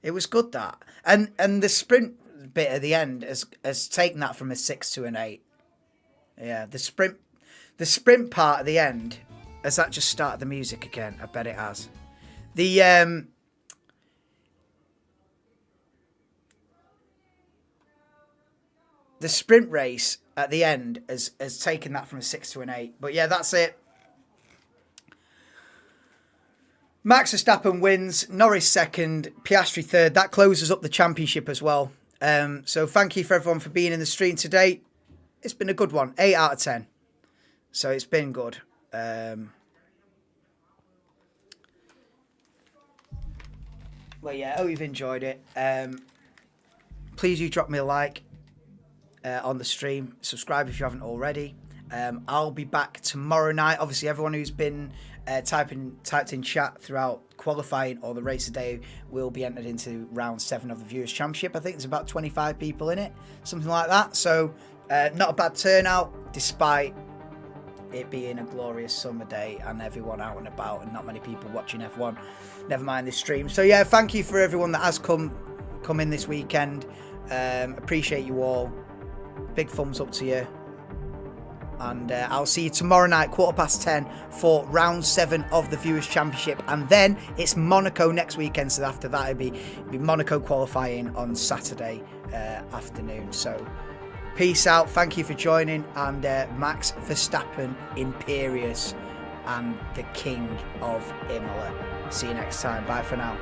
It was good, that. And the sprint bit at the end has taken that from a 6 to an 8. Yeah, the sprint part at the end, has that just started the music again? I bet it has. The sprint race at the end has taken that from a 6 to an 8. But yeah, that's it. Max Verstappen wins, Norris 2nd, Piastri 3rd. That closes up the championship as well. So thank you for everyone for being in the stream today. It's been a good one. 8 out of 10. So it's been good. Well, yeah, I hope you've enjoyed it. Please do drop me a like on the stream. Subscribe if you haven't already. I'll be back tomorrow night. Obviously, everyone who's been typed in chat throughout qualifying or the race today will be entered into round 7 of the Viewers' Championship. I think there's about 25 people in it, something like that. So not a bad turnout, despite it being a glorious summer day and everyone out and about and not many people watching F1. Never mind this stream. So yeah, thank you for everyone that has come in this weekend. Appreciate you all. Big thumbs up to you. And I'll see you tomorrow night, 10:15, for round 7 of the Viewers' Championship. And then it's Monaco next weekend. So after that, it'll be Monaco qualifying on Saturday afternoon. So peace out. Thank you for joining. And Max Verstappen, Imperious, and the King of Imola. See you next time. Bye for now.